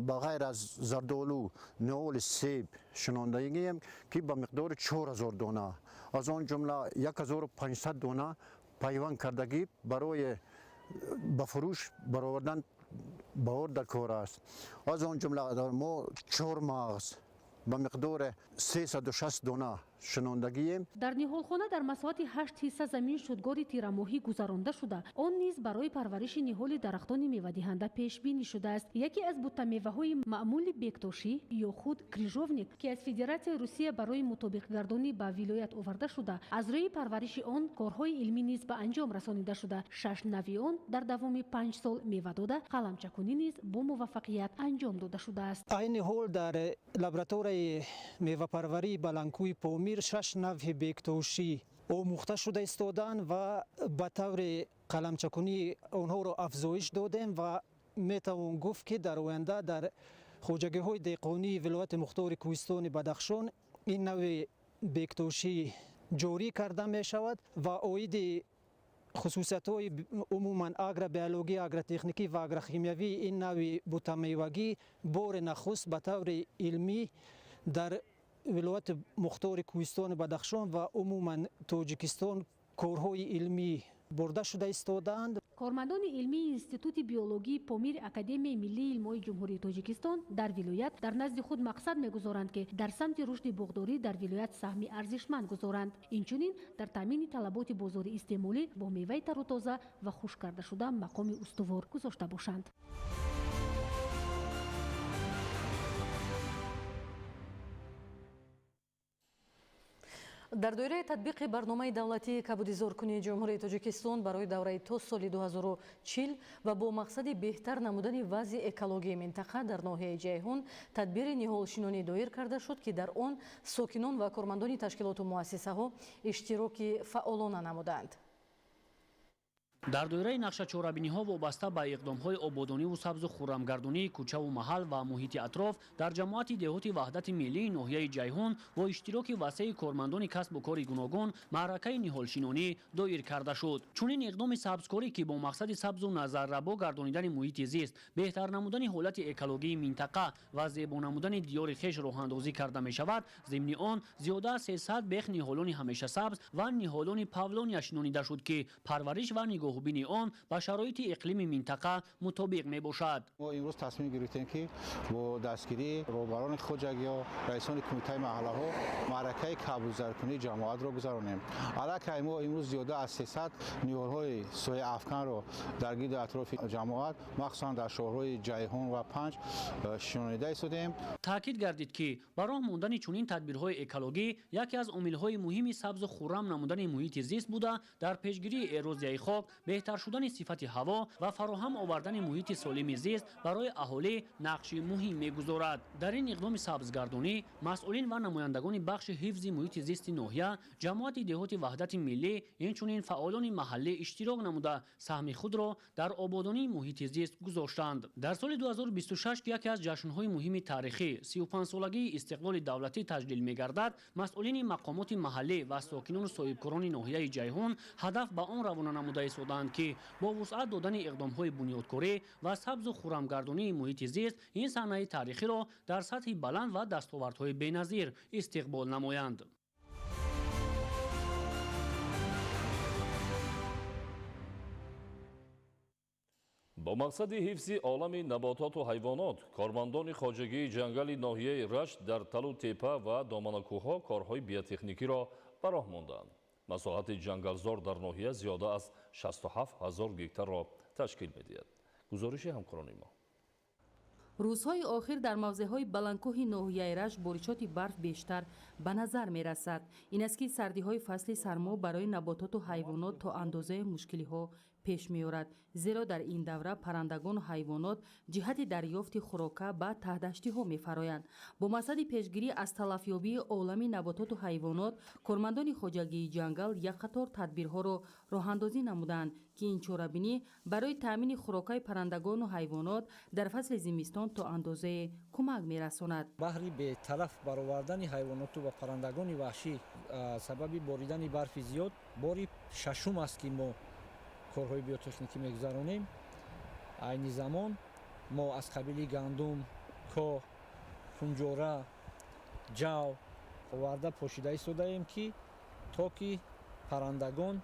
ба ғайр аз зардолу ниҳоли себ шинондагием, ки ба миқдори 4000 дона, аз он ҷумла 1500 дона пайванд кардагӣ барои ба фурӯш баровардан баҳор дар кор аст. аз он ҷумла мо чормағз ба миқдори 360 дона шинондагием. дар ниҳолхона дар масоҳати 8 ҳисса замин шудгори тирамоҳӣ гузаронда шуда, он низ барои парвариши ниҳоли дарахтони мевадиҳанда пешбинӣ шудааст. яке аз бутамеваҳои маъмули бектошӣ ё худ крижовник, ки аз Федератсияи Русия барои мутобиқгардонӣ ба вилоят оварда шуда, аз рӯи парвариши он корҳои илмӣ низ ба анҷом расонида шуда. 6 нави он дар давоми 5 сол мева дода, қаламчакунӣ низ бо муваффақият анҷом дода шудааст. айни ҳол дар лабораторияи мевапарварии баландкӯҳи Помир 6 навъи бектошӣ омӯхта шуда истоданд ва ба таври қаламчакунӣ онҳоро афзоиш додем ва метавон гуфт, ки дар оянда дар хоҷагиҳои деҳқонии вилояти мухтори кӯҳистони Бадахшон ин навъи бектошӣ ҷорӣ карда мешавад ва оиди хусусиятҳои умуман агробиологӣ, агротехникӣ ва агрохимиявӣ ин навъи бутамевагӣ бори нахуст ба таври илмӣ дар вилояти мухтори кӯҳистони Бадахшон ва умуман Тоҷикистон корҳои илмӣ бурда шуда истодаанд. кормандони илмии Институти биологии Помир Академияи Миллии Илмҳои Ҷумҳурии Тоҷикистон дар вилоят дар назди худ мақсад мегузоранд, ки дар самти рушди буғдорӣ дар вилоят саҳми арзишманд гузоранд. инчунин дар таъмини талаботи бозори истеъмолӣ бо меваи тарутоза ва хушккардашуда мақоми устувор гузошта бошанд. дар доираи татбиқи барномаи давлатии кабудизоркунии ҷумҳурии Тоҷикистон барои давраи то соли 2040 ва бо мақсади беҳтар намудани вазъи экологияи минтақа дар ноҳияи Ҷайҳун тадбири ниҳолшинонӣ доир карда шуд, ки дар он сокинон ва кормандони ташкилоту муассисаҳо иштироки фаъолона намуданд. дар доираи нақшачорабиниҳо вобаста ба иқдомҳои ободониву сабзу хуррамгардонии кӯчаву маҳал ва муҳити атроф дар ҷамоати деҳоти ваҳдати миллии ноҳияи Ҷайҳун бо иштироки васеъи кормандони касбу кори гуногун маъракаи ниҳолшинонӣ доир карда шуд. чунин иқдоми сабзкорӣ, ки бо мақсади сабзу назаррабо гардонидани муҳити зист, беҳтар намудани ҳолати экологии минтақа ва зебо намудани диёри хеш роҳандозӣ карда мешавад, зимни он зиёда аз 300 бех ниҳолони ҳамешасабз ва ниҳолони павлония шинонида шуд, ки парвариш ва нигоҳубини он ба шароити иқлими минтақа мутобиқ мебошад. мо имрӯз тасмим гирифтем, ки бо дастгирии роҳбарони хоҷагиҳо, раисони кумитаи маҳаллаҳо маъракаи кабудзаркунии ҷамоатро гузаронем. аллакай мо имрӯз зиёда аз 300 ниҳолҳои сояафканро дар гирди атрофи ҷамоат, махсусан дар шоҳрҳои Ҷайҳун ва Панҷ шинонида истодем. таъкид гардид, ки ба роҳ мондани чунин тадбирҳои экологӣ яке аз омилҳои муҳими сабзу хуррам намудани муҳити зист буда, дар пешгирии эрозияи хок, беҳтар шудани сифати ҳаво ва фароҳам овардани муҳити солими зист барои аҳолӣ нақши муҳим мегузорад. дар ин иқдоми сабзгардонӣ масъулин ва намояндагони бахши ҳифзи муҳити зисти ноҳия, ҷамоати деҳоти ваҳдати миллӣ, инчунин фаъолони маҳаллӣ иштирок намуда саҳми худро дар ободонии муҳити зист гузоштанд. дар соли 2026 яке аз ҷашнҳои муҳими таърихӣ 35-солагии истиқлоли давлатӣ таҷлил мегардад, масъулини мақомоти маҳаллӣ ва сокинону соҳибкорони ноҳияи Ҷайҳун ҳадаф ба он равона намуда истода гуфтаанд ки бо вусъат додани иқдомҳои бунёдкорӣ ва сабзу хуррамгардонии муҳити зист ин санъаи таърихиро дар сатҳи баланд ва дастовардҳои беназир истиқбол намоянд. با مقصد حفظ عالم نباتات و حیوانات، کارمندان خواجگی جنگل ناحیه رشت در تلو تپه و دامنکوها کارهای بیوتکنیکی را به راه ماندند. مساحت جنگلزار در ناحیه زیاده از 67,000 گکتار را تشکیل می‌دهد. گزارش همکاران ما. рӯзҳои охир дар мавзеъҳои баландкӯҳи ноҳияи рашт боришоти барф бештар ба назар мерасад. Ин аст ки сардиҳои фасли сармо барои набототу ҳайвонот то андозае мушкилиҳо пеш меорад, зеро дар ин давра паррандагону ҳайвонот ҷиҳати дарёфти хӯрока ба таҳдаштиҳо мефароянд. бо мақсади пешгирӣ аз талафёбии олами набототу ҳайвонот, кормандони хоҷагии ҷангал як қатор тадбирҳоро роҳандозӣ намуданд ки ин чорабинӣ барои таъмини хӯрокаи паррандагону ҳайвонот дар фасли зимистон то андозае кӯмак мерасонад. баҳри беталаф баровардани ҳайвоноту ва паррандагони ваҳшӣ сабаби боридани барфи зиёд бори шашум аст ки мо корҳои биотехникӣ мегузаронем. айни замон мо аз қабили гандум, коҳ, кунҷора, ҷав оварда пошида истодаем ки то ки паррандагон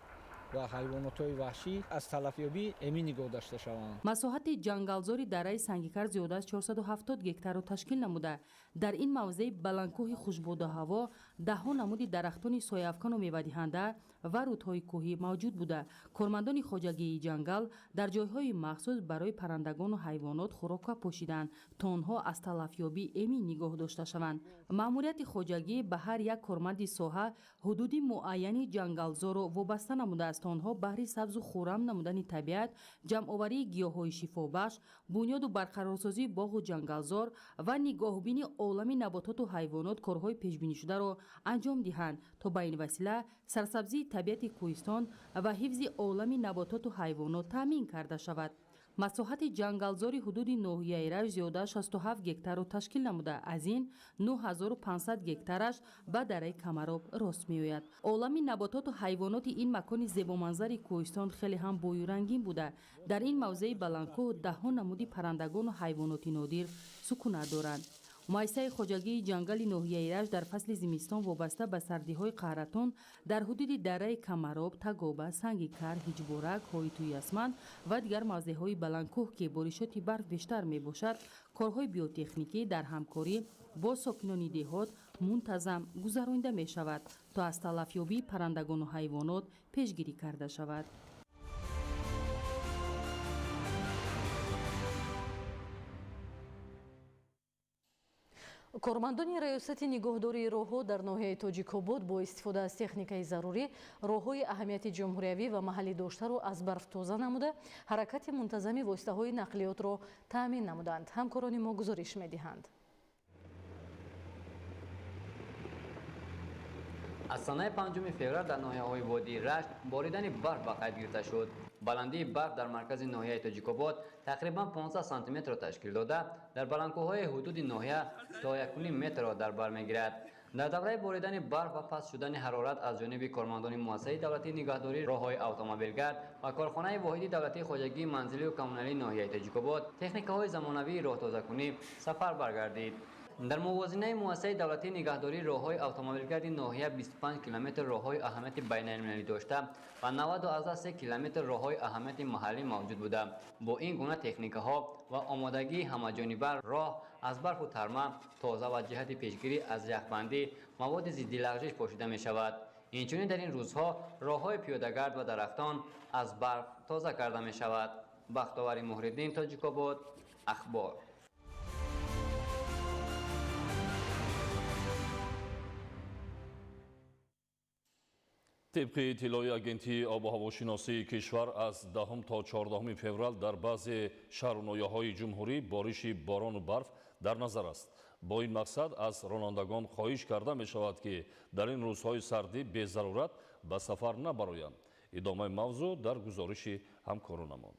ва ҳайвонотҳои ваҳшӣ аз талафёбӣ эмин нигоҳ дошта шаванд. масоҳати ҷангалзори дараи сангикар зиёда аз 470 гектарро ташкил намуда, дар ин мавзеъ баландкӯҳи хушбодаҳаво даҳҳо намуди дарахтони сояафкану мевадиҳанда ва рудҳои кӯҳӣ мавҷуд буда. кормандони хоҷагии ҷангал дар ҷойҳои махсус барои паррандагону ҳайвонот хӯрока пошиданд, то онҳо аз талафёбӣ эмин нигоҳ дошта шаванд. маъмурияти хоҷагӣ ба ҳар як корманди соҳа ҳудуди муайяни ҷангалзорро вобаста намудааст то онҳо баҳри сабзу хӯрам намудани табиат, ҷамъоварии гиёҳҳои шифобахш, бунёду барқарорсозии боғу ҷангалзор ва нигоҳубини олами набототу ҳайвонот корҳои пешбинишударо анҷом диҳанд, то ба ин васила сарсабзии табиати кӯҳистон ва ҳифзи олами набототу ҳайвонот таъмин карда шавад. масоҳати ҷангалзори ҳудуди ноҳияи рашт зиёда 67 гектарро ташкил намуда, аз ин 9500 гектараш ба дараи камароб рост меояд. олами набототу ҳайвоноти ин макони зебоманзари кӯҳистон хеле ҳам бою рангин буда. дар ин мавзеи баландкӯҳ даҳҳо намуди паррандагону ҳайвоноти нодир сукунат доранд. муассисаи хоҷагии ҷангали ноҳияи рашт дар фасли зимистон вобаста ба сардиҳои қаҳратон дар ҳудуди дараи камароб, тагоба, санги кар, ҳиҷборак, ҳоитуи асман ва дигар мавзеъҳои баландкӯҳ ки боришоти барф бештар мебошад, корҳои биотехникӣ дар ҳамкорӣ бо сокинони деҳот мунтазам гузаронида мешавад, то аз талафёбии паррандагону ҳайвонот пешгирӣ карда шавад. кормандони раёсати нигоҳдории роҳҳо дар ноҳияи тоҷикобод бо истифода аз техникаи зарурӣ роҳҳои аҳамияти ҷумҳуриявӣ ва маҳаллӣ доштаро аз барф тоза намуда, ҳаракати мунтазами воситаҳои нақлиётро таъмин намуданд. ҳамкорони мо гузориш медиҳанд. аз санаи 5 феврал дар ноҳияҳои водии рашт боридани барф ба қайд гирифта шуд. баландии барф дар маркази ноҳияи тоҷикобод тақрибан 15 сантиметрро ташкил дода, дар баландкӯҳҳои ҳудуди ноҳия то 1.5 метрро дар бар мегирад. дар давраи боридани барф ва паст шудани ҳарорат аз ҷониби кормандони муассисаи давлатии нигаҳдории роҳҳои автомобилгард ва корхонаи воҳиди давлатии хоҷагии манзилию коммуналии ноҳияи тоҷикобод техникаҳои замонавии роҳтозакунӣ сафар баргардид. дар мувозинаи муассисаи давлатии нигаҳдории роҳҳои автомобилгарди ноҳия 25 километр роҳҳои аҳамияти байналмилалӣ дошта ва 93 километр роҳҳои аҳамияти маҳаллӣ мавҷуд буда. бо ин гуна техникаҳо ва омодагии ҳамаҷониба роҳ аз барфу тарма тоза ва ҷиҳати пешгирӣ аз яхбандӣ маводи зидди лағжиш пошида мешавад. инчунин дар ин рӯзҳо роҳҳои пиёдагард ва дарахтон аз барф тоза карда мешавад. бахтовари муҳриддин, тоҷикобод, ахбор. طبق اطلاع агентии обу ҳавошиносии кишвар аз 10 то 14 феврал дар баъзе шаҳру ноҳияҳои ҷумҳурӣ бориши борону барф дар назар аст. бо ин мақсад аз ронандагон хоҳиш карда мешавад ки дар ин рӯзҳои сардӣ безарурат ба сафар набароянд. идомаи мавзӯъ дар гузориши ҳамкоронамон.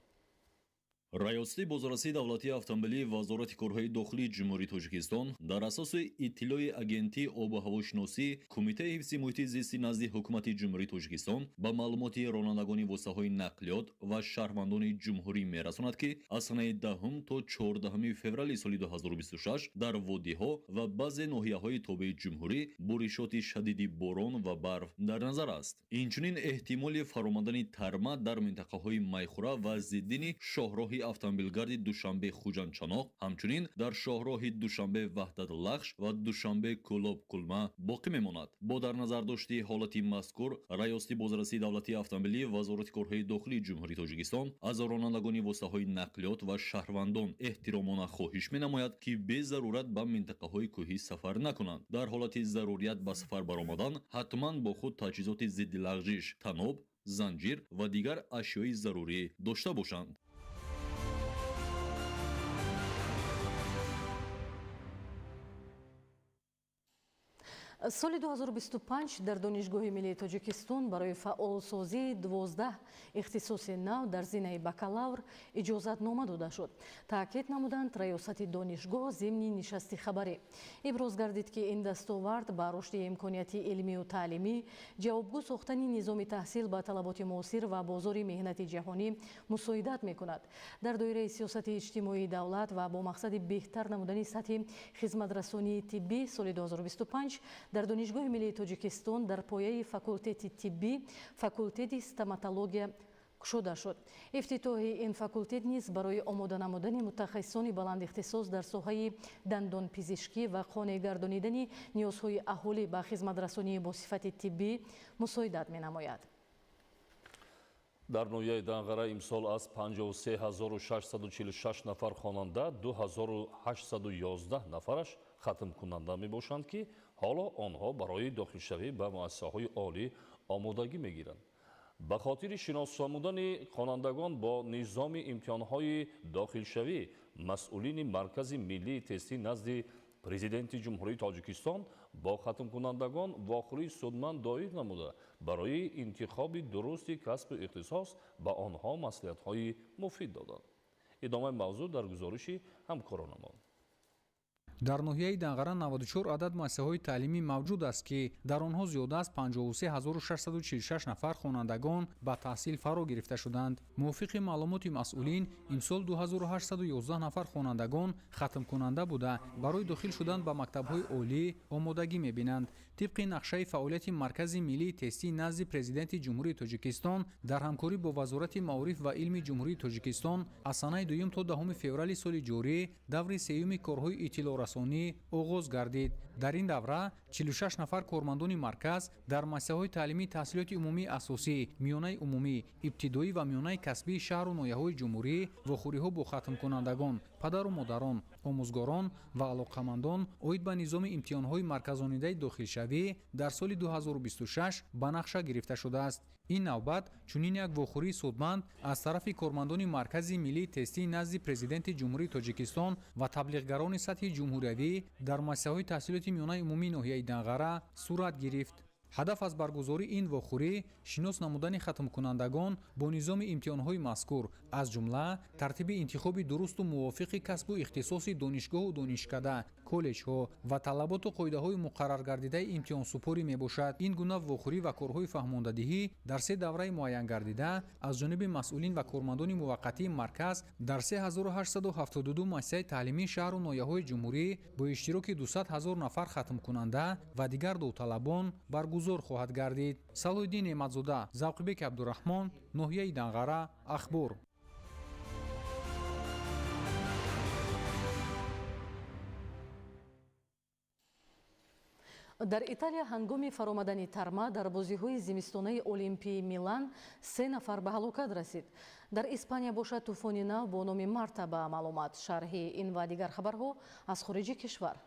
رئیس بازرسی دولتی автомобили وزارت کارهای داخلی جمهوری تاجیکستان در اساس اطلاع اگنتی آب و هواشناسی کمیته حفظ محیط زیستی نزد حکومت جمهوری تاجیکستان با معلومات رانندگان واسطه‌های نقلیات و شهروندان جمهوری میرساند که از سنه 10 تا 14 فوریه سال 2026 در وادی‌ها و بعضی ناحیه‌های تابع جمهوری بارشات شدید باران و برف در نظر است. اینچنین احتمال فرامدن ترما در منطقه‌های میخوره و زیدین شاهراه автомобилгарди душанбе хуҷанчаноқ ҳамчунин дар шоҳроҳи душанбе ваҳдатлахш ва душанбе кӯлобкулма боқӣ мемонад. Бо дар назар дошти ҳолати мазкур раёсати бозарасии давлатии автомобилӣ вазорати корҳои дохилии ҷумҳурии тоҷикистон аз ронандагони воситаҳои нақлиёт ва шаҳрвандон эҳтиромона хоҳиш менамояд ки безарурат ба минтақаҳои кӯҳӣ сафар накунанд. Дар ҳолати зарурият ба сафар баромадан ҳатман бо худ таҷҳизоти зидди лағжиш, таноб, занҷир ва дигар ашёи зарурӣ дошта бошанд. соли 2025 дар донишгоҳи миллии тоҷикистон барои фаъолсозии 12 ихтисоси нав дар зинаи бакалавр иҷозатнома дода шуд. таъкид намуданд раёсати донишгоҳ зимни нишасти хабарӣ. иброз гардид ки ин дастовард ба рушди имконияти илмию таълимӣ, ҷавобгӯ сохтани низоми таҳсил ба талаботи муосир ва бозори меҳнати ҷаҳонӣ мусоидат мекунад. дар доираи сиёсати иҷтимоии давлат ва бо мақсади беҳтар намудани сатҳи хизматрасонии тиббӣ соли 2025 дар донишгоҳи миллии тоҷикистон дар пояи факултети тиббӣ факултети стоматология кушода шуд. ифтитоҳи ин факултет низ барои омода намудани мутахассисони баландихтисос дар соҳаи дандонпизишкӣ ва қонеъ гардонидани ниёзҳои аҳолӣ ба хизматрасонии босифати тиббӣ мусоидат менамояд. дар ноҳияи Данғара имсол аз 53646 нафар хонанда 2811 нафараш хатмкунанда мебошанд ки ҳоло онҳо барои дохилшавӣ ба муассисаҳои олӣ омодагӣ мегиранд. ба хотири шинос намудани хонандагон бо низоми имтиҳонҳои дохилшавӣ масъулини маркази миллии тестӣ назди президенти ҷумҳурии Тоҷикистон бо хатмкунандагон вохӯрии судманд доир намуда барои интихоби дурусти касбу ихтисос ба онҳо маслиҳатҳои муфид доданд. идомаи мавзӯъ дар гузориши ҳамкоронамон. дар ноҳияи Данғара 94 адад муассисаҳои таълимӣ мавҷуд аст ки дар онҳо зиёда аз 53646 нафар хонандагон ба таҳсил фаро гирифта шуданд. мувофиқи маълумоти масъулин имсол 2811 нафар хонандагон хатмкунанда буда барои дохил шудан ба мактабҳои олӣ омодагӣ мебинанд. тибқи нақшаи фаъолияти маркази миллии тестӣ назди президенти ҷумҳурии тоҷикистон дар ҳамкорӣ бо вазорати маориф ва илми ҷумҳурии тоҷикистон аз санаи 2 то 10 феврали соли ҷорӣ даври сеюми корҳои иттилоърасонӣ оғоз гардид. дар ин давра 46 нафар кормандони марказ дар муассисаҳои таълимии таҳсилоти умумии асосӣ, миёнаи умумӣ, ибтидоӣ ва миёнаи касбии шаҳру ноҳияҳои ҷумҳурӣ вохӯриҳо бо хатмкунандагон, падару модарон, омӯзгорон ва алоқамандон оид ба низоми имтиҳонҳои марказонидаи дохилшавӣ дар соли 2026 ба нақша гирифта шудааст. ин навбат чунин як вохӯрии судманд аз тарафи кормандони маркази миллии тестӣ назди президенти ҷумҳурии тоҷикистон ва таблиғгарони сатҳи ҷумҳуриявӣ дар муассисаҳои таҳсилоти миёнаи умумии ноҳияи Данғара сурат гирифт. ҳадаф аз баргузории ин вохӯрӣ шинос намудани хатмкунандагон бо низоми имтиҳонҳои мазкур, аз ҷумла тартиби интихоби дурусту мувофиқи касбу ихтисоси донишгоҳу донишкада, коллеҷҳо ва талаботу қоидаҳои муқарраргардидаи имтиҳонсупорӣ мебошад. ин гуна вохӯрӣ ва корҳои фаҳмондадиҳӣ дар 3 давраи муайян гардида аз ҷониби масъулин ва кормандони муваққатии марказ дар 3872 муассисаи таълимии шаҳру ноҳияҳои ҷумҳурӣ бо иштироки 200 000 нафар хатмкунанда ва дигар довталабон баргузор хоҳад гардид. Салоҳиддин Неъматзода, Завқибек Абдураҳмон, ноҳияи Данғара, Ахбор. дар Италия ҳангоми фаромадани тарма дар бозиҳои зимистонаи Олимпии Милан 3 нафар ба ҳалокат расид. дар Испания бошад тӯфони нав бо номи Марта ба маълумат. шарҳи ин ва дигар хабарҳо аз хориҷи кишвар.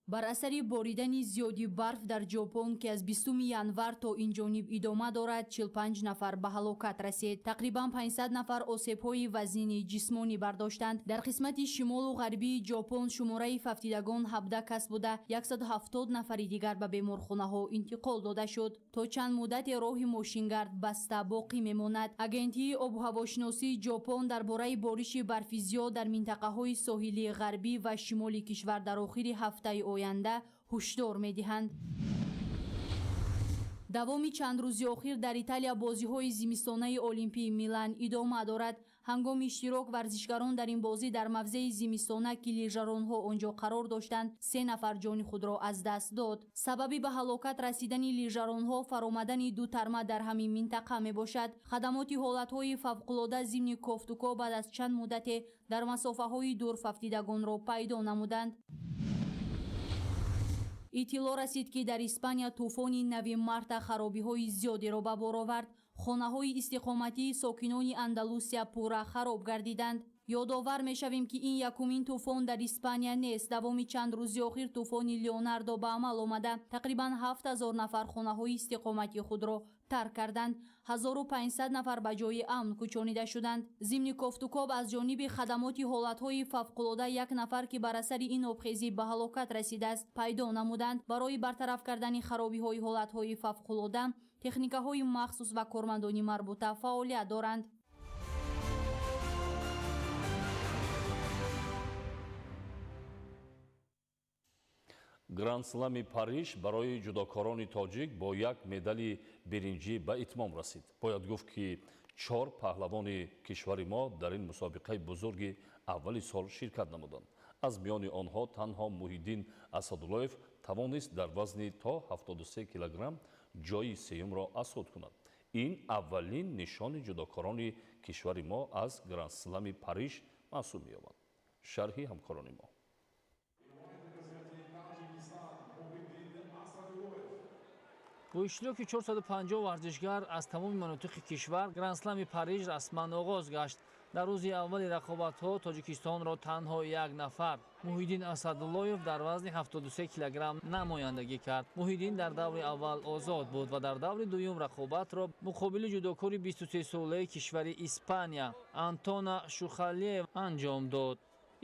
бар асари боридани зиёди барф дар ҷопон ки аз 20 январ то инҷониб идома дорад 45 нафар ба ҳалокат расид. Тақрибан 500 нафар осебҳои вазнини ҷисмонӣ бардоштанд. Дар қисмати шимолу ғарбии ҷопон шумораи фафтидагон 17 кас буда 170 нафари дигар ба беморхонаҳо интиқол дода шуд. То чанд муддате роҳи мошингард баста боқӣ мемонад. Агентии обуҳавошиносии ҷопон дар бораи бориши барфи зиёд дар минтақаҳои соҳилии ғарбӣ ва шимоли кишвар дар охири ҳафтаи оянда ҳушдор медиҳанд. давоми чанд рӯзи охир дар Италия бозиҳои зимистонаи Олимпии Милан идома дорад. ҳангоми иштирок варзишгарон дар ин бозӣ дар мавзеи зимистона ки лижаронҳо онҷо қарор доштанд 3 нафар ҷони худро аз даст дод. Сабаби ба ҳалокат расидани лижаронҳо фаромадани ду тарма дар ҳамин минтақа мебошад. хадамоти ҳолатҳои фавқулода зимни кофтуко баъд аз чанд муддате дар масофаҳои дур фавтидагонро пайдо намуданд. иттилоъ расид ки дар Испания тӯфони нави Марта харобиҳои зиёдеро ба бор овард. хонаҳои истиқоматии сокинони Андалусия пурра хароб гардиданд. ёдовар мешавем ки ин якумин тӯфон дар Испания нест. давоми чанд рӯзи охир тӯфони Леонардо ба амал омада тақрибан 7000 нафар хонаҳои истиқоматии худро тарк карданд. 1500 нафар ба ҷои амн кӯчонида шуданд. зимни кофтукоб аз ҷониби хадамоти ҳолатҳои фавқулода як нафар ки бар асари ин обхезӣ ба ҳалокат расидааст пайдо намуданд. барои бартараф кардани харобиҳои ҳолатҳои фавқулода техникаҳои махсус ва кормандони марбута фаъолият доранд. гранд-слами Париж барои ҷудокорони тоҷик бо як медали биринҷӣ ба итмом расид. бояд гуфт ки 4 паҳлавони кишвари мо дар ин мусобиқаи бузурги аввали сол ширкат намуданд. аз миёни онҳо танҳо Муҳиддин Асадуллоев тавонист дар вазни то 73 килограмм ҷои сеюмро асод кунад. ин аввалин нишони ҷудокорони кишвари мо аз гранд-слами Париж маҳсуб меёбад. шарҳи ҳамкорони мо. бо иштироки 450 варзишгар аз тамоми манотиқи кишвар гранд-слами Париж расман оғоз гашт. дар рӯзи аввали рақобатҳо Тоҷикистонро танҳо як нафар Муҳиддин Асадуллоев дар вазни 73 килограмм намояндагӣ кард. Муҳиддин дар даври аввал озод буд ва дар даври дуюм рақобатро муқобили ҷудокори 23 солаи кишвари Испания Антона Шухалиев анҷом дод.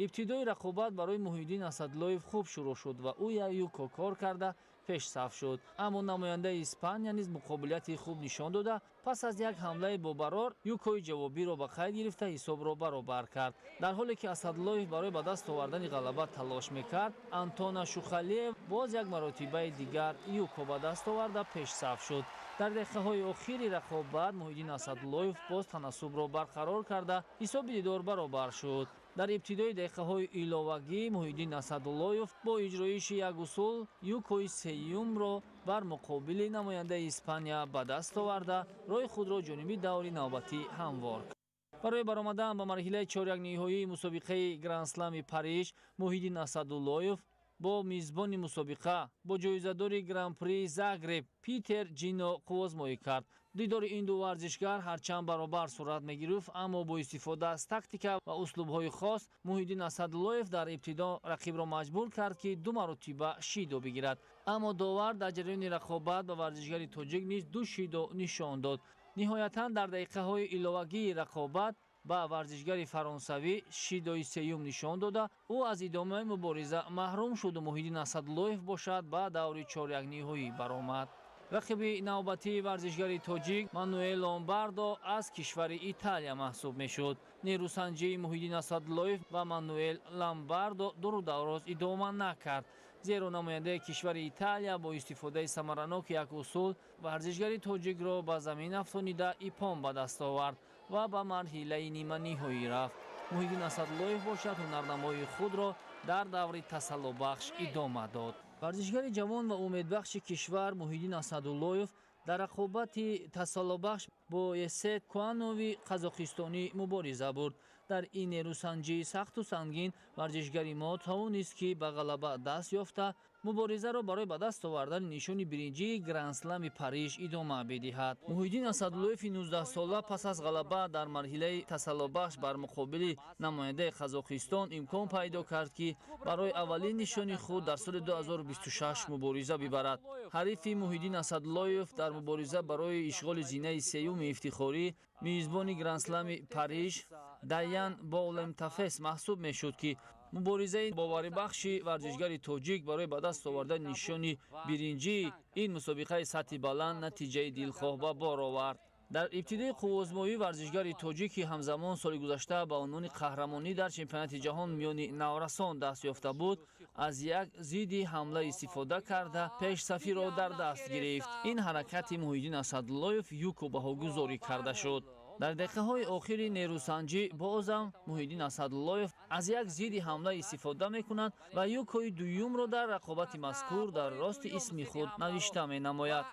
ибтидои рақобат барои Муҳиддин Асадуллоев хуб шурӯъ шуд ва ӯ як-ю кор карда пешсаф шуд. аммо намояндаи Испания низ муқобилияти хуб нишон дода пас аз як ҳамлаи бобарор юкои ҷавобиро ба қайд гирифта ҳисобро баробар кард. дар ҳоле ки Асадуллоев барои ба даст овардани ғалаба талош мекард, Антона Шухалиев боз як маротибаи дигар юко ба даст оварда пешсаф шуд. дар дақиқаҳои охири рақобат Муҳиддин Асадуллоев боз танасубро барқарор карда ҳисоби дидор баробар шуд. дар ибтидои дақиқаҳои иловагӣ Муҳиддин Асадуллоев бо иҷроиши як усул юкои сеюмро бар муқобили намояндаи Испания ба даст оварда роҳи худро ҷониби даври навбатӣ ҳамвор кард. барои баромадан ба марҳилаи чорякниҳоии мусобиқаи гранд-слами Париж Муҳиддин Асадуллоев бо мизбони мусобиқа бо ҷоизадори гран-при Загреб Питер Ҷино қувозмоӣ кард. дидори ин ду варзишгар ҳарчанд баробар сурат мегирифт, аммо бо истифода аз тактика ва услубҳои хос Муҳиддин Асадуллоев дар ибтидо рақибро маҷбур кард ки ду маротиба шидо бигирад. аммо довар дар ҷараёни рақобат ба варзишгари тоҷик низ ду шидо нишон дод. ниҳоятан дар дақиқаҳои иловагии рақобат ба варзишгари фаронсавӣ шидои сеюм нишон дода ӯ аз идомаи мубориза маҳрум шуду Муҳиддин Асадуллоев бошад ба даври чорякниҳоӣ баромад. рақиби навбатии варзишгари тоҷик Мануэл Ломбардо аз кишвари Италия маҳсуб мешуд. нерӯсанҷии Муҳиддин Асадуллоев ва Мануэл Ломбардо дурудавроз идома накард, зеро намояндаи кишвари Италия бо истифодаи самараноки як усул варзишгари тоҷикро ба замин афсонида ипон ба даст овард ва ба марҳилаи ниманиҳоӣ рафт. Муҳиддин Асадуллоев бошад ҳунарнамоии худро дар даври тасаллубахш идома дод. варзишгари ҷавон ва умедбахши кишвар Муҳиддин Асадуллоев дар рақобати тасаллубахш боэсет куанови қазоқистони мубориза бурд. дар ин нерӯсанҷии сахту сангин варзишгари мо тавонист ки ба ғалаба даст ёфта муборизаро барои ба даст овардани нишони биринҷии гранд-слами Париж идома бидиҳад. Муҳиддин Асадуллоеви 19-сола пас аз ғалаба дар марҳилаи тасаллубахш бар муқобили намояндаи Қазоқистон имкон пайдо кард ки барои аввалин нишони худ дар соли 2026 мубориза бибарад. ҳарифи Муҳиддин Асадуллоев дар мубориза барои ишғоли зинаи сеюми ифтихорӣ мизбони гранд-слами Париж Даян Боулемтафес маҳсуб мешуд ки муборизаи боварибахши варзишгари тоҷик барои ба даст овардани нишони биринҷии ин мусобиқаи сатҳи баланд натиҷаи дилхоҳ ба бор овард. дар ибтидои қуввозмоивӣ варзишгари тоҷики ҳамзамон соли гузашта ба унвони қаҳрамонӣ дар чемпионати ҷаҳон миёни наврасон даст ёфта буд, аз як зидди ҳамла истифода карда пешсафиро дар даст гирифт. ин ҳаракати Муҳиддин Асадуллоев юку баҳогузорӣ карда шуд. дар дақиқаҳои охири нерӯсанҷӣ бозам Муҳиддин Асадуллоев аз як зидди ҳамла истифода мекунад ва юкҳои дуюмро дар рақобати мазкур дар рости исми худ навишта менамояд.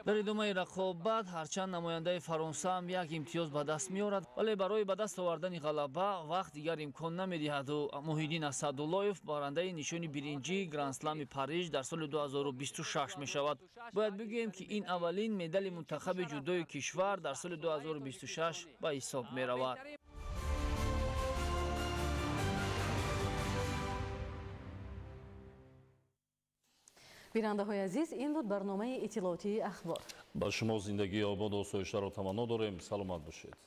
дар идомаи рақобат ҳарчанд намояндаи Фаронса ҳам як имтиёз ба даст меорад, вале барои ба даст овардани ғалаба вақт дигар имкон намедиҳаду Муҳиддин Асадуллоев барандаи нишони биринҷии гранд-слами Париж дар соли 2026 мешавад. бояд бигӯем ки ин аввалин медали мунтахаби ҷудои кишвар дар соли 2026 ба ҳисоб меравад. бинандаҳои азиз, ин буд барномаи иттилоотии ахбор. ба шумо зиндагии ободу осоиштаро таманно дорем. саломат бошед.